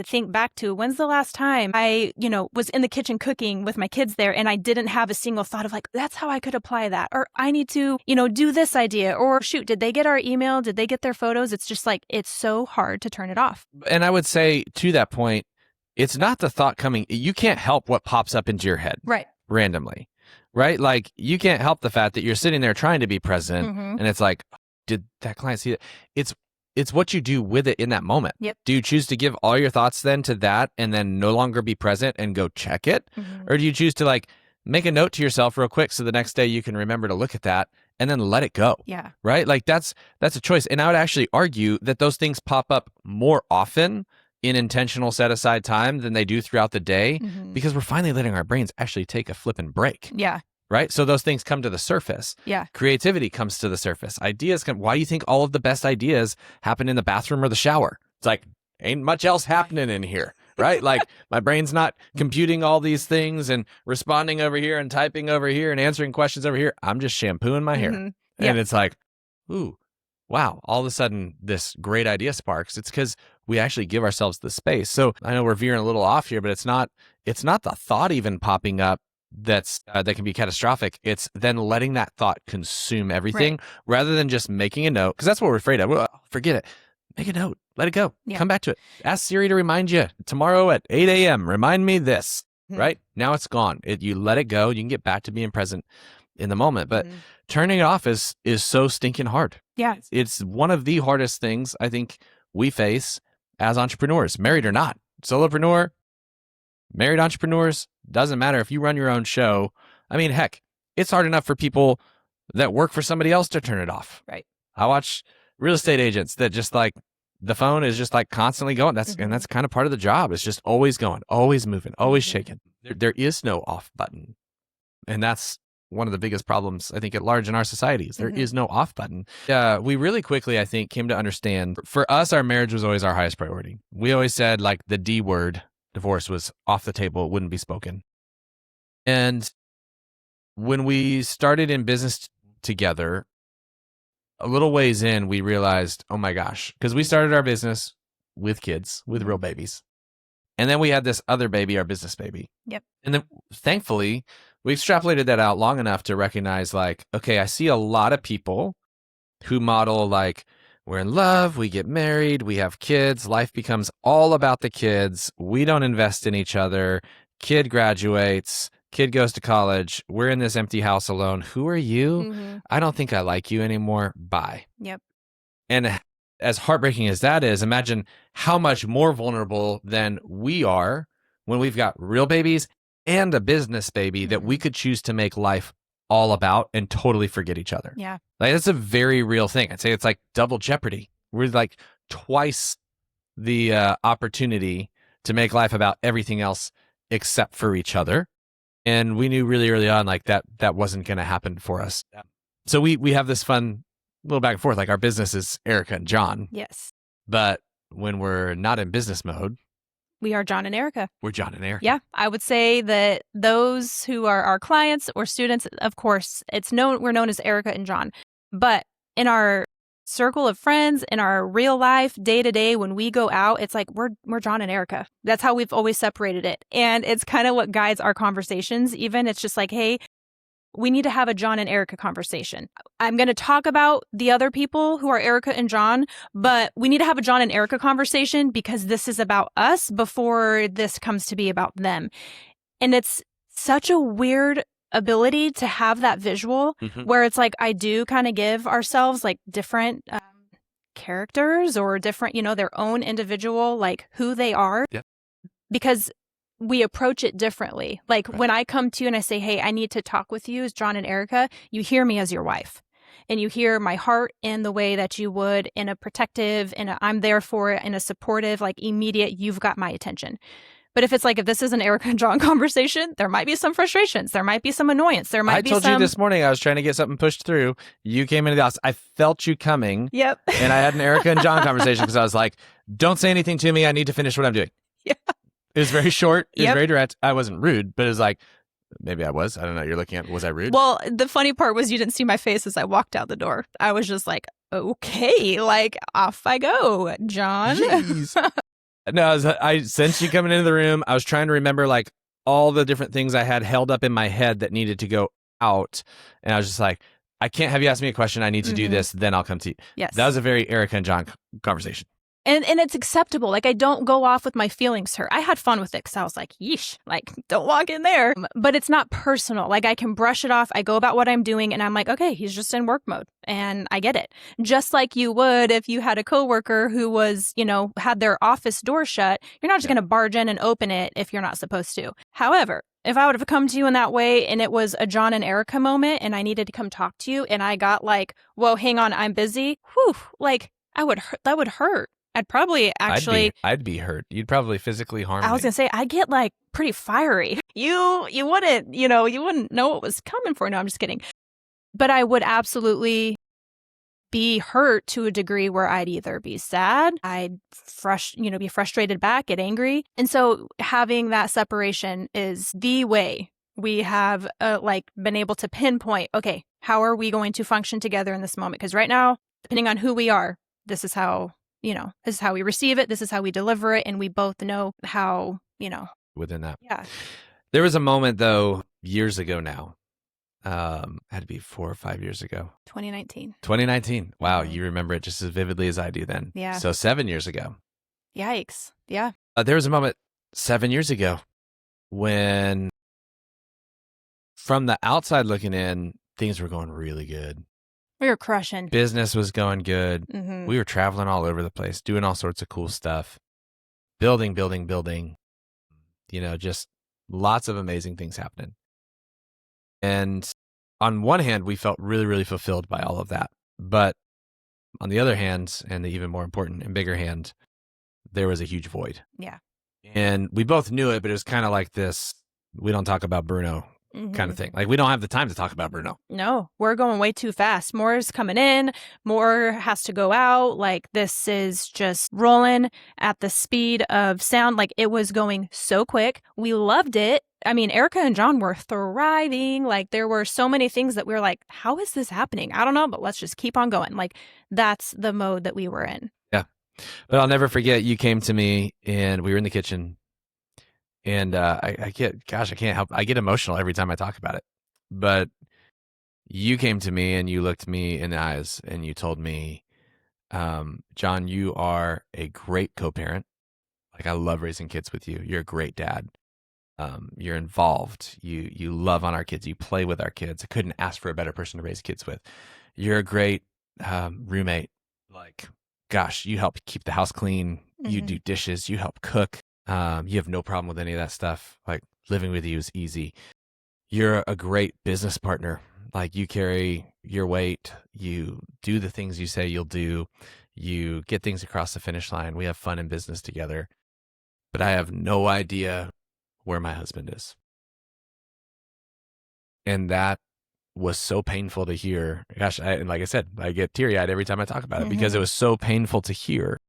think back to when's the last time I, was in the kitchen cooking with my kids there and I didn't have a single thought of like, that's how I could apply that. Or I need to, do this idea. Or shoot, did they get our email? Did they get their photos? It's just like, it's so hard to turn it off. And I would say to that point, it's not the thought coming. You can't help what pops up into your head. Right. Randomly. Right? Like you can't help the fact that you're sitting there trying to be present and it's like, did that client see that? It's what you do with it in that moment. Yep. Do you choose to give all your thoughts then to that and then no longer be present and go check it? Mm-hmm. Or do you choose to like make a note to yourself real quick so the next day you can remember to look at that and then let it go? Yeah. Right? Like that's a choice. And I would actually argue that those things pop up more often in intentional set aside time than they do throughout the day because we're finally letting our brains actually take a flipping break. Yeah. Right? So those things come to the surface. Yeah. Creativity comes to the surface. Ideas come. Why do you think all of the best ideas happen in the bathroom or the shower? It's like, ain't much else happening in here, right? Like my brain's not computing all these things and responding over here and typing over here and answering questions over here. I'm just shampooing my hair. Mm-hmm. Yeah. And it's like, ooh, wow. All of a sudden this great idea sparks. It's because we actually give ourselves the space. So I know we're veering a little off here, but it's not the thought even popping up that can be catastrophic. It's then letting that thought consume everything rather than just making a note, because that's what we're afraid of. Well, forget it. Make a note. Let it go. Yeah. Come back to it. Ask Siri to remind you tomorrow at 8 a.m. Remind me this, right? Now it's gone. You let it go. You can get back to being present in the moment. But turning it off is so stinking hard. Yeah. It's one of the hardest things I think we face as entrepreneurs, married or not. Solopreneur, married entrepreneurs, doesn't matter if you run your own show. I mean, heck, it's hard enough for people that work for somebody else to turn it off. Right. I watch real estate agents that just like the phone is just like constantly going. And that's kind of part of the job. It's just always going, always moving, always shaking. There is no off button. And that's one of the biggest problems, I think, at large in our societies. There is no off button. We really quickly, I think, came to understand, for us, our marriage was always our highest priority. We always said, like, the D word, divorce, was off the table. It wouldn't be spoken. And when we started in business together, a little ways in, we realized, oh my gosh, because we started our business with kids, with real babies. And then we had this other baby, our business baby. Yep. And then thankfully, we extrapolated that out long enough to recognize, like, okay, I see a lot of people who model, like, we're in love, we get married, we have kids, life becomes all about the kids, we don't invest in each other, kid graduates, kid goes to college, we're in this empty house alone. Who are you? I don't think I like you anymore. Bye. Yep. And as heartbreaking as that is, imagine how much more vulnerable than we are when we've got real babies and a business baby that we could choose to make life all about and totally forget each other. Yeah. Like, that's a very real thing. I'd say it's like double jeopardy. We're like twice the opportunity to make life about everything else except for each other. And we knew really early on, like, that wasn't going to happen for us. So we have this fun little back and forth. Like, our business is Erica and John. Yes. But when we're not in business mode, we are John and Erica. We're John and Erica. Yeah. I would say that those who are our clients or students, of course, we're known as Erica and John. But in our circle of friends, in our real life, day to day, when we go out, it's like we're John and Erica. That's how we've always separated it. And it's kind of what guides our conversations. Even it's just like, hey, we need to have a John and Erica conversation. I'm going to talk about the other people who are Erica and John, but we need to have a John and Erica conversation because this is about us before this comes to be about them. And it's such a weird ability to have that visual where it's like, I do kind of give ourselves like different characters or different, their own individual, like who they are. Yep. Because we approach it differently. Like when I come to you and I say, hey, I need to talk with you as John and Erica, you hear me as your wife. And you hear my heart in the way that you would in a protective, I'm there for it, in a supportive, like immediate, you've got my attention. But if it's like, if this is an Erica and John conversation, there might be some frustrations. There might be some annoyance. There might be some... I told you this morning I was trying to get something pushed through. You came into the house. I felt you coming. Yep. And I had an Erica and John conversation because I was like, don't say anything to me. I need to finish what I'm doing. Yeah. It was very short. It was very direct. I wasn't rude, but it was like, maybe I was. I don't know. You're looking at, was I rude? Well, the funny part was you didn't see my face as I walked out the door. I was just like, okay, like off I go, John. Jeez. No, I sensed you coming into the room. I was trying to remember like all the different things I had held up in my head that needed to go out. And I was just like, I can't have you ask me a question. I need to do this. Then I'll come to you. Yes. That was a very Erica and John conversation. And it's acceptable. Like, I don't go off with my feelings hurt. I had fun with it because I was like, yeesh, like, don't walk in there. But it's not personal. Like, I can brush it off. I go about what I'm doing and I'm like, okay, he's just in work mode. And I get it. Just like you would if you had a coworker who was, had their office door shut. You're not just going to barge in and open it if you're not supposed to. However, if I would have come to you in that way and it was a John and Erica moment and I needed to come talk to you and I got like, whoa, hang on, I'm busy. Whew, like, that would hurt. I'd probably actually... I'd be hurt. You'd probably physically harm me. I was going to say, I'd get like pretty fiery. You wouldn't, you wouldn't know what was coming for. No, I'm just kidding. But I would absolutely be hurt to a degree where I'd either be sad, I'd be frustrated back, get angry. And so having that separation is the way we have been able to pinpoint, okay, how are we going to function together in this moment? Because right now, depending on who we are, this is how... this is how we receive it. This is how we deliver it. And we both know how, within that. Yeah. There was a moment, though, years ago now. Had to be 4 or 5 years ago. 2019. Wow. You remember it just as vividly as I do then. Yeah. So 7 years ago. Yikes. Yeah. There was a moment 7 years ago when, from the outside looking in, things were going really good. We were crushing. Business was going good. Mm-hmm. We were traveling all over the place, doing all sorts of cool stuff, building. Just lots of amazing things happening. And on one hand, we felt really, really fulfilled by all of that. But On the other hand, and the even more important and bigger hand, there was a huge void. Yeah. And we both knew it, but it was kind of like this, we don't talk about Bruno kind of thing. Like, we don't have the time to talk about Bruno. No, we're going way too fast. More is coming in, more has to go out. Like, this is just rolling at the speed of sound. Like, it was going so quick. We loved it. I mean, Erica and John were thriving. Like, there were so many things that we were like, how is this happening? I don't know, but let's just keep on going. Like, that's the mode that we were in. Yeah. But I'll never forget, you came to me and we were in the kitchen. And I can't help. I get emotional every time I talk about it. But you came to me and you looked me in the eyes and you told me, John, you are a great co-parent. Like, I love raising kids with you. You're a great dad. You're involved. You love on our kids. You play with our kids. I couldn't ask for a better person to raise kids with. You're a great roommate. Like, gosh, you help keep the house clean. You do dishes. You help cook. You have no problem with any of that stuff. Like, living with you is easy. You're a great business partner. Like, you carry your weight. You do the things you say you'll do. You get things across the finish line. We have fun in business together. But I have no idea where my husband is. And that was so painful to hear. Gosh, and like I said, I get teary-eyed every time I talk about it because it was so painful to hear.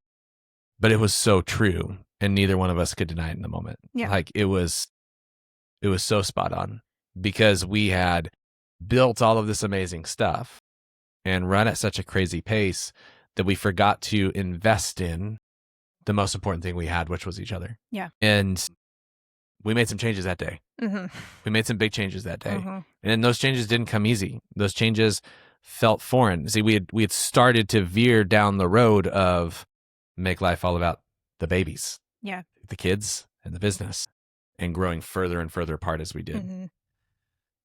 But it was so true. And neither one of us could deny it in the moment. Yeah. Like, it was so spot on because we had built all of this amazing stuff and run at such a crazy pace that we forgot to invest in the most important thing we had, which was each other. Yeah. And we made some changes that day. We made some big changes that day. And those changes didn't come easy. Those changes felt foreign. See, we had started to veer down the road of make life all about the babies. Yeah. The kids and the business, and growing further and further apart as we did.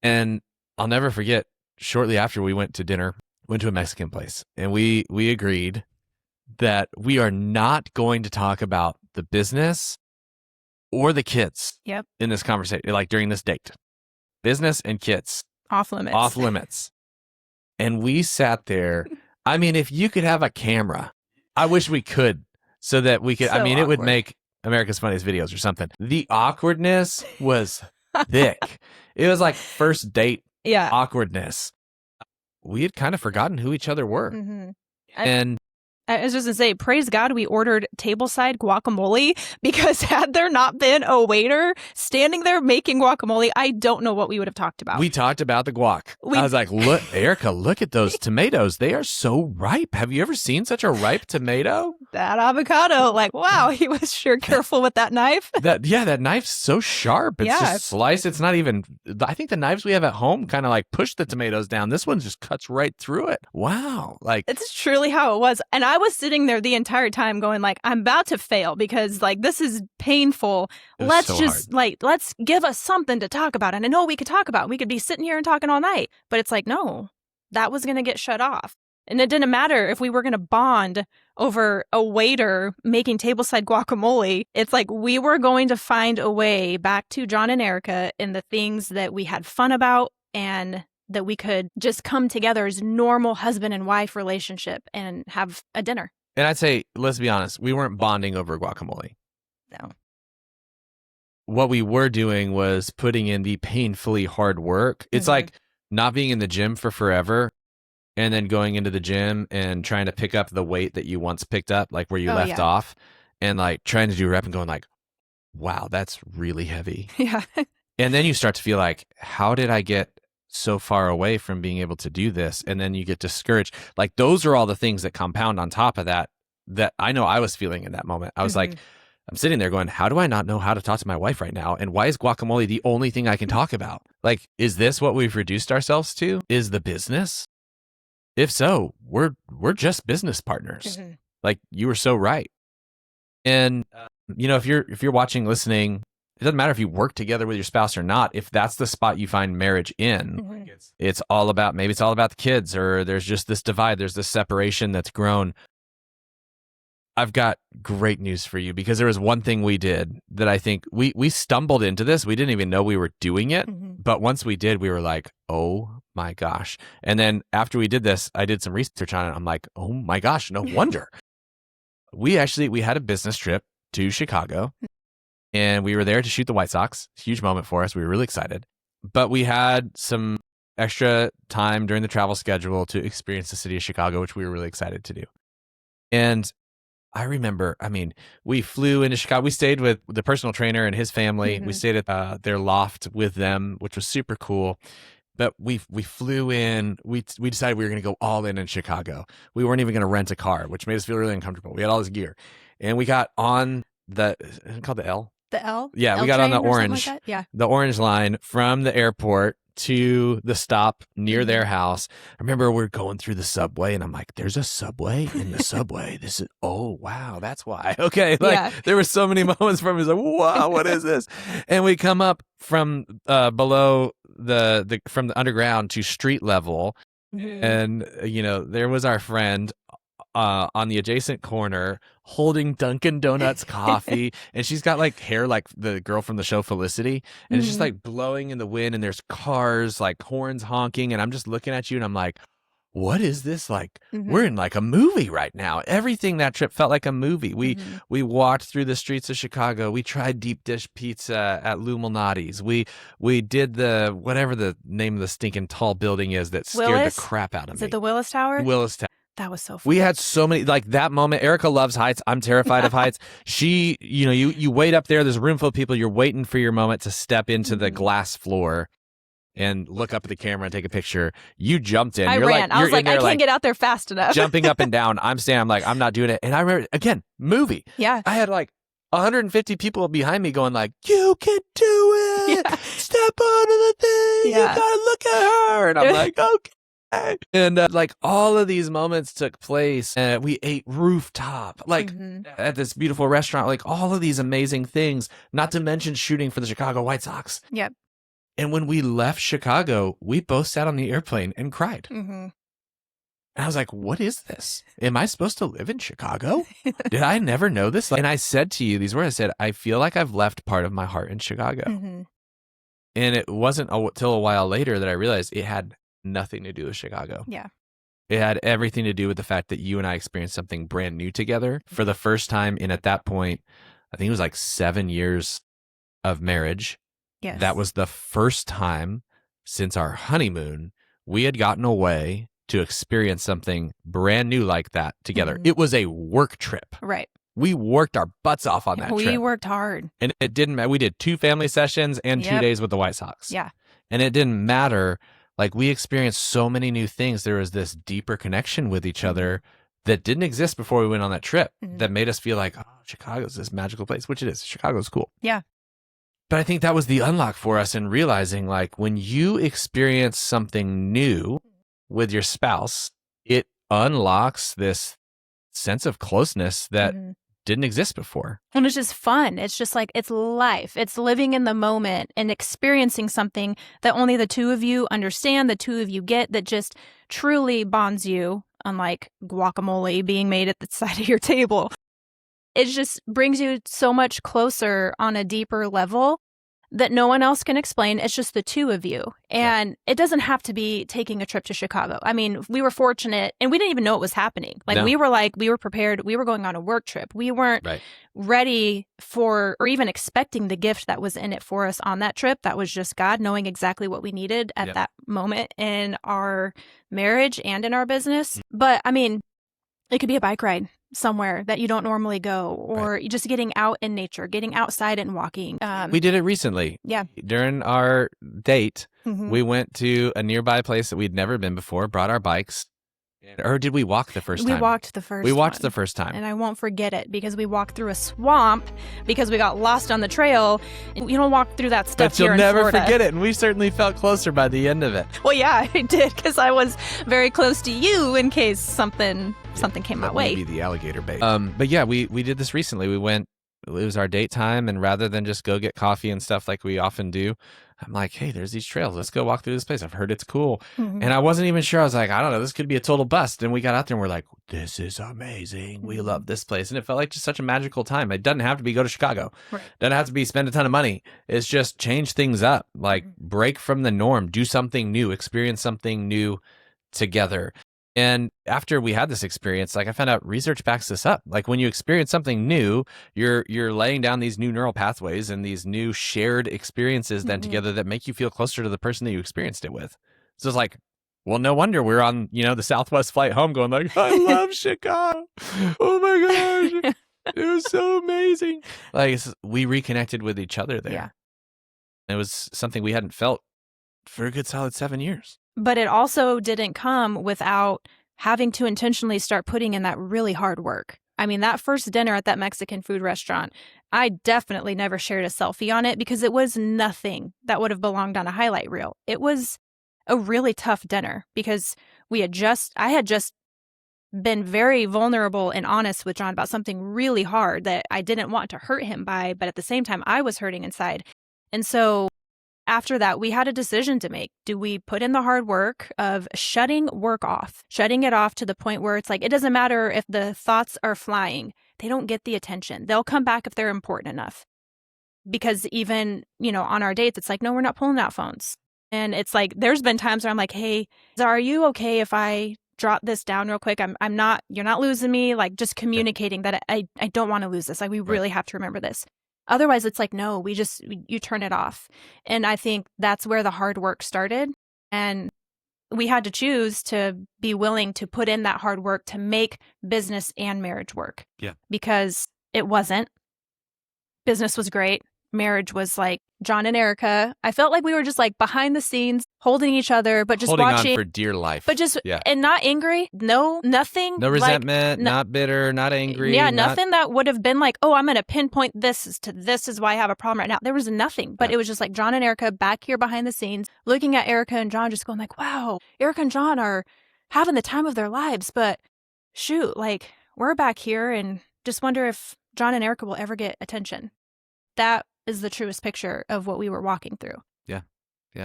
And I'll never forget, shortly after we went to dinner, went to a Mexican place, and we agreed that we are not going to talk about the business or the kids in this conversation, like during this date. Business and kids. Off limits. Off limits. And we sat there. I mean, if you could have a camera, I wish we could, so that we could, So I mean, it would awkward. make America's Funniest Videos or something. The awkwardness was thick. It was like first date Yeah. awkwardness. We had kind of forgotten who each other were. And I was just going to say, praise God, we ordered tableside guacamole, because had there not been a waiter standing there making guacamole, I don't know what we would have talked about. we talked about the guac. I was like, look, Erica, look at those tomatoes. They are so ripe. Have you ever seen such a ripe tomato? That avocado, like, wow, he was sure careful with that knife. That knife's so sharp. It's just sliced. It's not even, I think the knives we have at home kind of like push the tomatoes down. This one just cuts right through it. Wow. Like, It's truly how it was. And I was sitting there the entire time going like, I'm about to fail because like, this is painful. It was Let's so just hard. like, let's give us something to talk about. And I know we could talk about, we could be sitting here and talking all night, but it's like, no, that was going to get shut off. And it didn't matter if we were going to bond over a waiter making tableside guacamole. It's like we were going to find a way back to John and Erica and the things that we had fun about, and that we could just come together as normal husband and wife relationship and have a dinner. and I'd say, let's be honest, we weren't bonding over guacamole. No. What we were doing was putting in the painfully hard work. It's like not being in the gym for forever and then going into the gym and trying to pick up the weight that you once picked up, like where you left off, and like trying to do a rep and going like, wow, that's really heavy. Yeah. And then you start to feel like, how did I get so far away from being able to do this? And then you get discouraged. Like, those are all the things that compound on top of that I know I was feeling in that moment. I was like, I'm sitting there going, how do I not know how to talk to my wife right now? And why is guacamole the only thing I can talk about? Like, is this what we've reduced ourselves to? Is the business? If so, we're just business partners. Like, you were so right. And you know, if you're watching, listening, it doesn't matter if you work together with your spouse or not. If that's the spot you find marriage in, it's all about, maybe it's all about the kids, or there's just this divide, there's this separation that's grown. I've got great news for you, because there was one thing we did that I think we stumbled into this. We didn't even know we were doing it. But once we did, we were like, oh my gosh. And then after we did this, I did some research on it. I'm like, oh my gosh, no wonder. We had a business trip to Chicago, and we were there to shoot the White Sox. Huge moment for us. We were really excited. But we had some extra time during the travel schedule to experience the city of Chicago, which we were really excited to do. And I remember, we flew into Chicago. We stayed with the personal trainer and his family. We stayed at their loft with them, which was super cool. But we flew in. We decided we were going to go all in Chicago. We weren't even going to rent a car, which made us feel really uncomfortable. We had all this gear. And we got on called the L? The L? Yeah, L we got on the orange. Like the orange line from the airport to the stop near their house. I remember we're going through the subway, and I'm like, there's a subway in the subway. Oh, wow, that's why. Okay. There were so many moments from me. Like, wow, what is this? And we come up from below from the underground to street level. And, there was our friend on the adjacent corner holding Dunkin' Donuts coffee, and she's got like hair like the girl from the show Felicity, and it's just like blowing in the wind, and there's cars like horns honking, and I'm just looking at you, and I'm like, what is this? Like, we're in like a movie right now. Everything that trip felt like a movie. We walked through the streets of Chicago. We tried deep dish pizza at Lou Malnati's. We did whatever the name of the stinking tall building is that scared the crap out of me. Is it the Willis Tower? Willis Tower. That was so fun. We had so many, like that moment. Erica loves heights. I'm terrified of heights. She, you wait up there. There's a room full of people. You're waiting for your moment to step into the glass floor and look up at the camera and take a picture. You jumped in. I ran. I was like, I can't get out there fast enough. Jumping up and down. I'm standing. I'm like, I'm not doing it. And I remember, again, movie. Yeah. I had like 150 people behind me going like, you can do it. Yeah. Step onto the thing. Yeah. You gotta look at her. And I'm like, okay. And like all of these moments took place. We ate rooftop, like at this beautiful restaurant, like all of these amazing things, not to mention shooting for the Chicago White Sox. Yep. And when we left Chicago, we both sat on the airplane and cried. And I was like, what is this? Am I supposed to live in Chicago? Did I never know this? And I said to you these words, I said, I feel like I've left part of my heart in Chicago. And it wasn't until a while later that I realized it had nothing to do with Chicago. Yeah. It had everything to do with the fact that you and I experienced something brand new together for the first time. And at that point, I think it was like 7 years of marriage. Yes. That was the first time since our honeymoon we had gotten away to experience something brand new like that together. It was a work trip. Right. We worked our butts off on that trip. We worked hard. And it didn't matter. We did 2 family sessions and 2 days with the White Sox. Yeah. And it didn't matter. Like, we experienced so many new things. There was this deeper connection with each other that didn't exist before we went on that trip that made us feel like, oh, Chicago's this magical place, which it is. Chicago's cool. Yeah. But I think that was the unlock for us in realizing, like, when you experience something new with your spouse, it unlocks this sense of closeness that didn't exist before. And it's just fun. It's just like, it's life. It's living in the moment and experiencing something that only the two of you understand, the two of you get, that just truly bonds you, unlike guacamole being made at the side of your table. It just brings you so much closer on a deeper level that no one else can explain. It's just the two of you. And it doesn't have to be taking a trip to Chicago. I mean, we were fortunate and we didn't even know it was happening. Like, we were prepared. We were going on a work trip. We weren't ready for or even expecting the gift that was in it for us on that trip. That was just God knowing exactly what we needed at that moment in our marriage and in our business. But I mean, it could be a bike ride somewhere that you don't normally go, or just getting out in nature, getting outside and walking. We did it recently. Yeah. During our date, we went to a nearby place that we'd never been before, brought our bikes. Or did we walk the first time? We walked the first We walked the first time. And I won't forget it because we walked through a swamp because we got lost on the trail. You don't walk through that stuff here in Florida. But you'll never forget it. And we certainly felt closer by the end of it. Well, yeah, I did, because I was very close to you in case something came my way. Maybe the alligator bait. But yeah, we did this recently. We went it was our date time. And rather than just go get coffee and stuff like we often do, I'm like, hey, there's these trails. Let's go walk through this place. I've heard it's cool. Mhm. And I wasn't even sure. I was like, I don't know. This could be a total bust. And we got out there and we're like, this is amazing. We love this place. And it felt like just such a magical time. It doesn't have to be go to Chicago. Right. Doesn't have to be spend a ton of money. It's just change things up. Like break from the norm. Do something new. Experience something new together. And after we had this experience, like I found out research backs this up. Like when you experience something new, you're laying down these new neural pathways and these new shared experiences then together that make you feel closer to the person that you experienced it with. So it's like, well, no wonder we're on, the Southwest flight home going like, I love Chicago. Oh my gosh. It was so amazing. Like we reconnected with each other there. Yeah. It was something we hadn't felt for a good solid 7 years. But it also didn't come without having to intentionally start putting in that really hard work. I mean, that first dinner at that Mexican food restaurant, I definitely never shared a selfie on it because it was nothing that would have belonged on a highlight reel. It was a really tough dinner because I had just been very vulnerable and honest with John about something really hard that I didn't want to hurt him by, but at the same time, I was hurting inside. And so after that, we had a decision to make. Do we put in the hard work of shutting work off, shutting it off to the point where it's like, it doesn't matter if the thoughts are flying. They don't get the attention. They'll come back if they're important enough. Because even, on our dates, it's like, no, we're not pulling out phones. And it's like, there's been times where I'm like, hey, are you okay if I drop this down real quick? I'm not, you're not losing me. Like just communicating that I don't want to lose this. Like we really have to remember this. Otherwise, it's like, no, you turn it off. And I think that's where the hard work started. And we had to choose to be willing to put in that hard work to make business and marriage work. Yeah. Because it wasn't. Business was great. Marriage was like John and Erica. I felt like we were just like behind the scenes, holding each other, but just holding watching on for dear life. But just, and not angry. No, nothing. No resentment, not bitter, not angry. Yeah, nothing that would have been like, oh, I'm going to pinpoint this is why I have a problem right now. There was nothing, but it was just like John and Erica back here behind the scenes, looking at Erica and John, just going like, wow, Erica and John are having the time of their lives. But shoot, like we're back here and just wonder if John and Erica will ever get attention. That is the truest picture of what we were walking through. Yeah,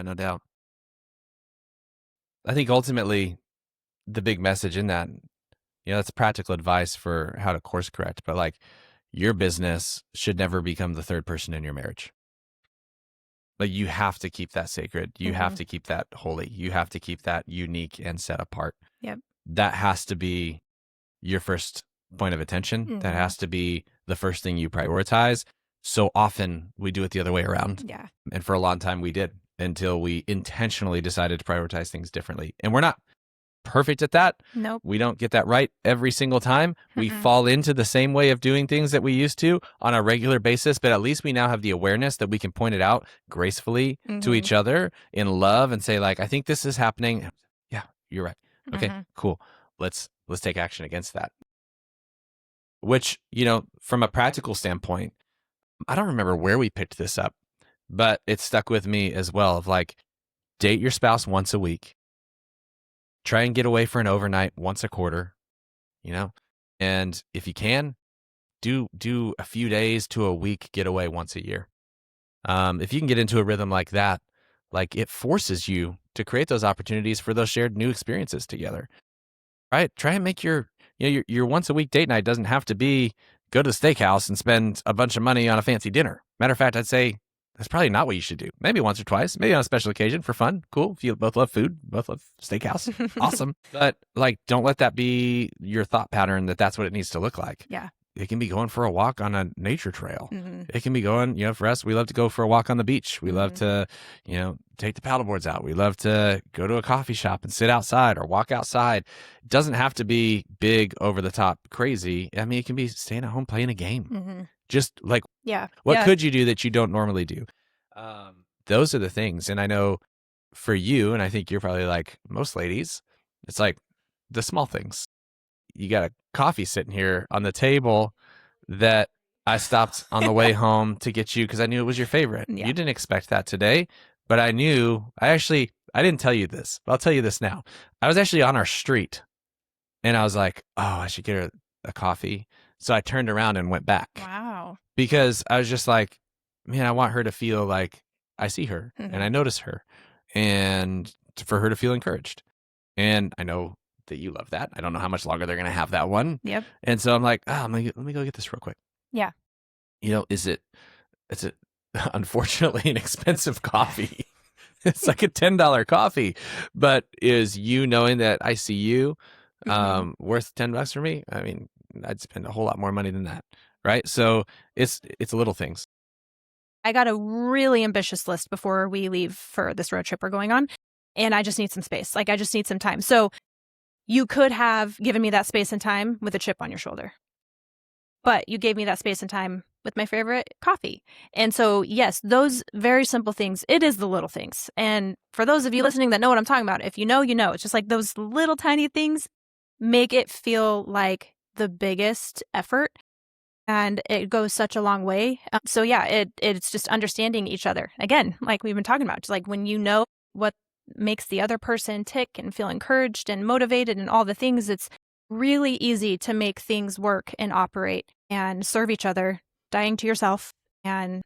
no doubt. I think ultimately the big message in that, that's practical advice for how to course correct, but like your business should never become the third person in your marriage. Like you have to keep that sacred. You have to keep that holy. You have to keep that unique and set apart. Yep. That has to be your first point of attention. That has to be the first thing you prioritize. So often we do it the other way around. Yeah. And for a long time we did until we intentionally decided to prioritize things differently. And we're not perfect at that. Nope. We don't get that right every single time. We fall into the same way of doing things that we used to on a regular basis, but at least we now have the awareness that we can point it out gracefully to each other in love and say like, I think this is happening. Yeah, you're right. Okay, cool. Let's take action against that. Which, from a practical standpoint, I don't remember where we picked this up, but it stuck with me as well of like, date your spouse once a week. Try and get away for an overnight once a quarter, and if you can, do a few days to a week getaway once a year. If you can get into a rhythm like that, like it forces you to create those opportunities for those shared new experiences together, right? Try and make your once a week date night doesn't have to be go to the steakhouse and spend a bunch of money on a fancy dinner. Matter of fact, I'd say that's probably not what you should do. Maybe once or twice, maybe on a special occasion for fun. Cool. If you both love food, both love steakhouse. Awesome. But like, don't let that be your thought pattern that that's what it needs to look like. Yeah. It can be going for a walk on a nature trail. It can be going, for us, we love to go for a walk on the beach. We love to, take the paddleboards out. We love to go to a coffee shop and sit outside or walk outside. It doesn't have to be big, over the top, crazy. I mean, it can be staying at home playing a game. Just like, what could you do that you don't normally do? Those are the things. And I know for you, and I think you're probably like most ladies, it's like the small things. You got a coffee sitting here on the table that I stopped on the way home to get you because I knew it was your favorite. You didn't expect that today, but I knew. I didn't tell you this, but I'll tell you this now. I was actually on our street and I was like, oh, I should get her a coffee. So I turned around and went back. Wow. Because I was just like, man, I want her to feel like I see her and I notice her, and for her to feel encouraged. And I know that you love that. I don't know how much longer they're going to have that one. Yep. And so I'm like, let me go get this real quick. Yeah. It's unfortunately an expensive coffee. It's like a $10 coffee, but is you knowing that I see you worth $10 for me? I mean, I'd spend a whole lot more money than that. Right. So it's little things. I got a really ambitious list before we leave for this road trip we're going on. And I just need some space. Like, I just need some time. So you could have given me that space and time with a chip on your shoulder. But you gave me that space and time with my favorite coffee. And so, yes, those very simple things, it is the little things. And for those of you listening that know what I'm talking about, if you know, you know. It's just like those little tiny things make it feel like the biggest effort. And it goes such a long way. So yeah, it's just understanding each other. Again, like we've been talking about, just like when you know what makes the other person tick and feel encouraged and motivated and all the things, it's really easy to make things work and operate and serve each other, dying to yourself and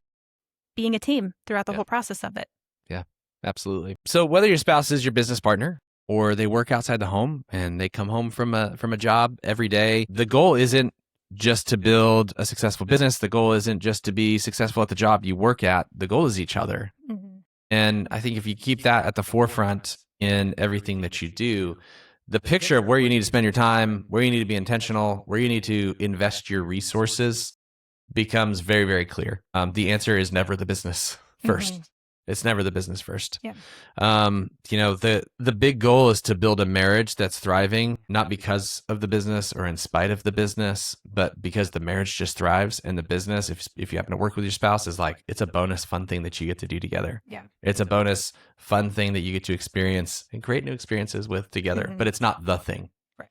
being a team throughout the whole process of it. Yeah, absolutely. So whether your spouse is your business partner or they work outside the home and they come home from a job every day, the goal isn't just to build a successful business. The goal isn't just to be successful at the job you work at. The goal is each other. Mm-hmm. And I think if you keep that at the forefront in everything that you do, the picture of where you need to spend your time, where you need to be intentional, where you need to invest your resources becomes very, very clear. The answer is never the business first. Mm-hmm. It's never the business first. Yeah. The big goal is to build a marriage that's thriving, not because of the business or in spite of the business, but because the marriage just thrives, and the business, if you happen to work with your spouse, is like, it's a bonus fun thing that you get to do together. Yeah. It's a bonus fun thing that you get to experience and create new experiences with together, mm-hmm. but it's not the thing. Right.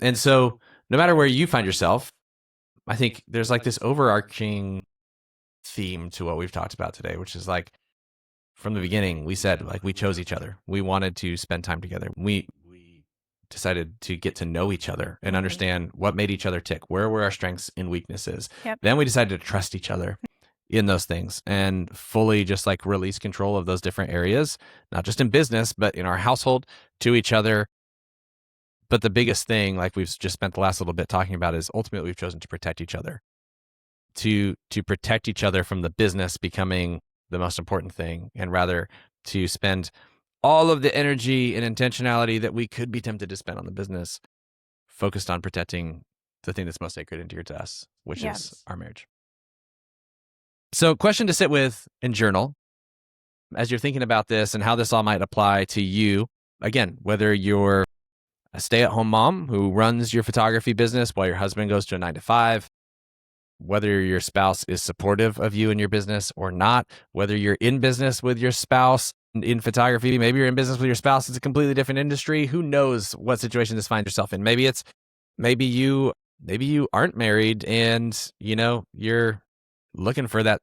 And so no matter where you find yourself, I think there's like this overarching theme to what we've talked about today, which is like, from the beginning, we said, like, we chose each other. We wanted to spend time together. We decided to get to know each other and understand what made each other tick. Where were our strengths and weaknesses? Yep. Then we decided to trust each other in those things and fully just like release control of those different areas, not just in business, but in our household, to each other. But the biggest thing, like we've just spent the last little bit talking about, is ultimately we've chosen to protect each other, to protect each other from the business becoming the most important thing, and rather to spend all of the energy and intentionality that we could be tempted to spend on the business focused on protecting the thing that's most sacred and dear to us, which is our marriage. So, question to sit with and journal as you're thinking about this and how this all might apply to you. Again, whether you're a stay-at-home mom who runs your photography business while your husband goes to a 9-to-5, whether your spouse is supportive of you and your business or not, whether you're in business with your spouse in photography, maybe you're in business with your spouse, it's a completely different industry. Who knows what situation this finds yourself in? Maybe you aren't married and, you're looking for that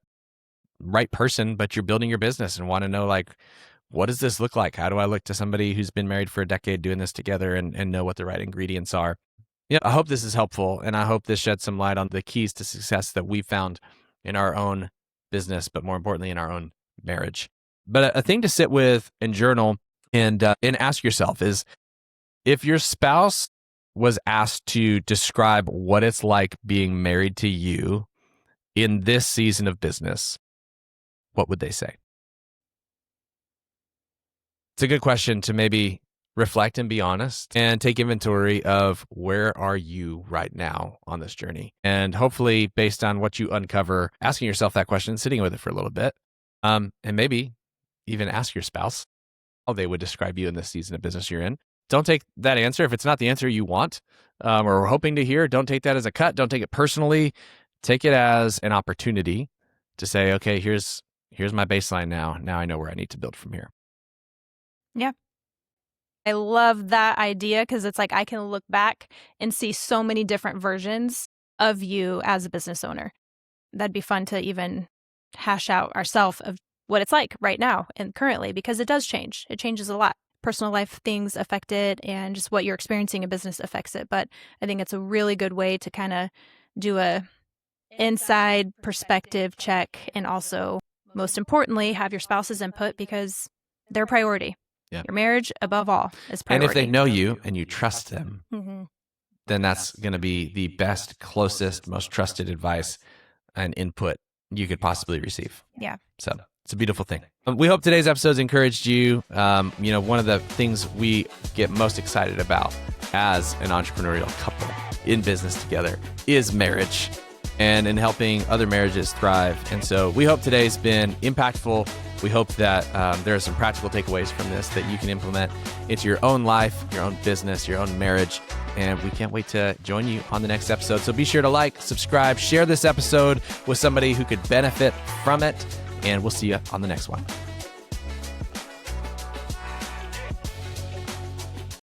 right person, but you're building your business and want to know, like, what does this look like? How do I look to somebody who's been married for a decade doing this together and know what the right ingredients are? Yeah, I hope this is helpful, and I hope this sheds some light on the keys to success that we found in our own business, but more importantly, in our own marriage. But a thing to sit with and journal and ask yourself is, if your spouse was asked to describe what it's like being married to you in this season of business, what would they say? It's a good question to maybe reflect and be honest and take inventory of where are you right now on this journey. And hopefully, based on what you uncover, asking yourself that question, sitting with it for a little bit, and maybe even ask your spouse how they would describe you in this season of business you're in. Don't take that answer if it's not the answer you want or are hoping to hear. Don't take that as a cut. Don't take it personally. Take it as an opportunity to say, okay, here's my baseline now. Now I know where I need to build from here. Yeah. I love that idea because it's like I can look back and see so many different versions of you as a business owner. That'd be fun to even hash out ourselves of what it's like right now and currently, because it does change. It changes a lot. Personal life things affect it, and just what you're experiencing in business affects it. But I think it's a really good way to kind of do a inside perspective check, and also, most importantly, have your spouse's input because they're priority. Yeah. Your marriage, above all, is priority. And if they know you and you trust them, Mm-hmm. then that's going to be the best, closest, most trusted advice and input you could possibly receive. Yeah. So it's a beautiful thing. We hope today's episode's encouraged you. One of the things we get most excited about as an entrepreneurial couple in business together is marriage, and in helping other marriages thrive. And so we hope today's been impactful. We hope that there are some practical takeaways from this that you can implement into your own life, your own business, your own marriage. And we can't wait to join you on the next episode. So be sure to like, subscribe, share this episode with somebody who could benefit from it. And we'll see you on the next one.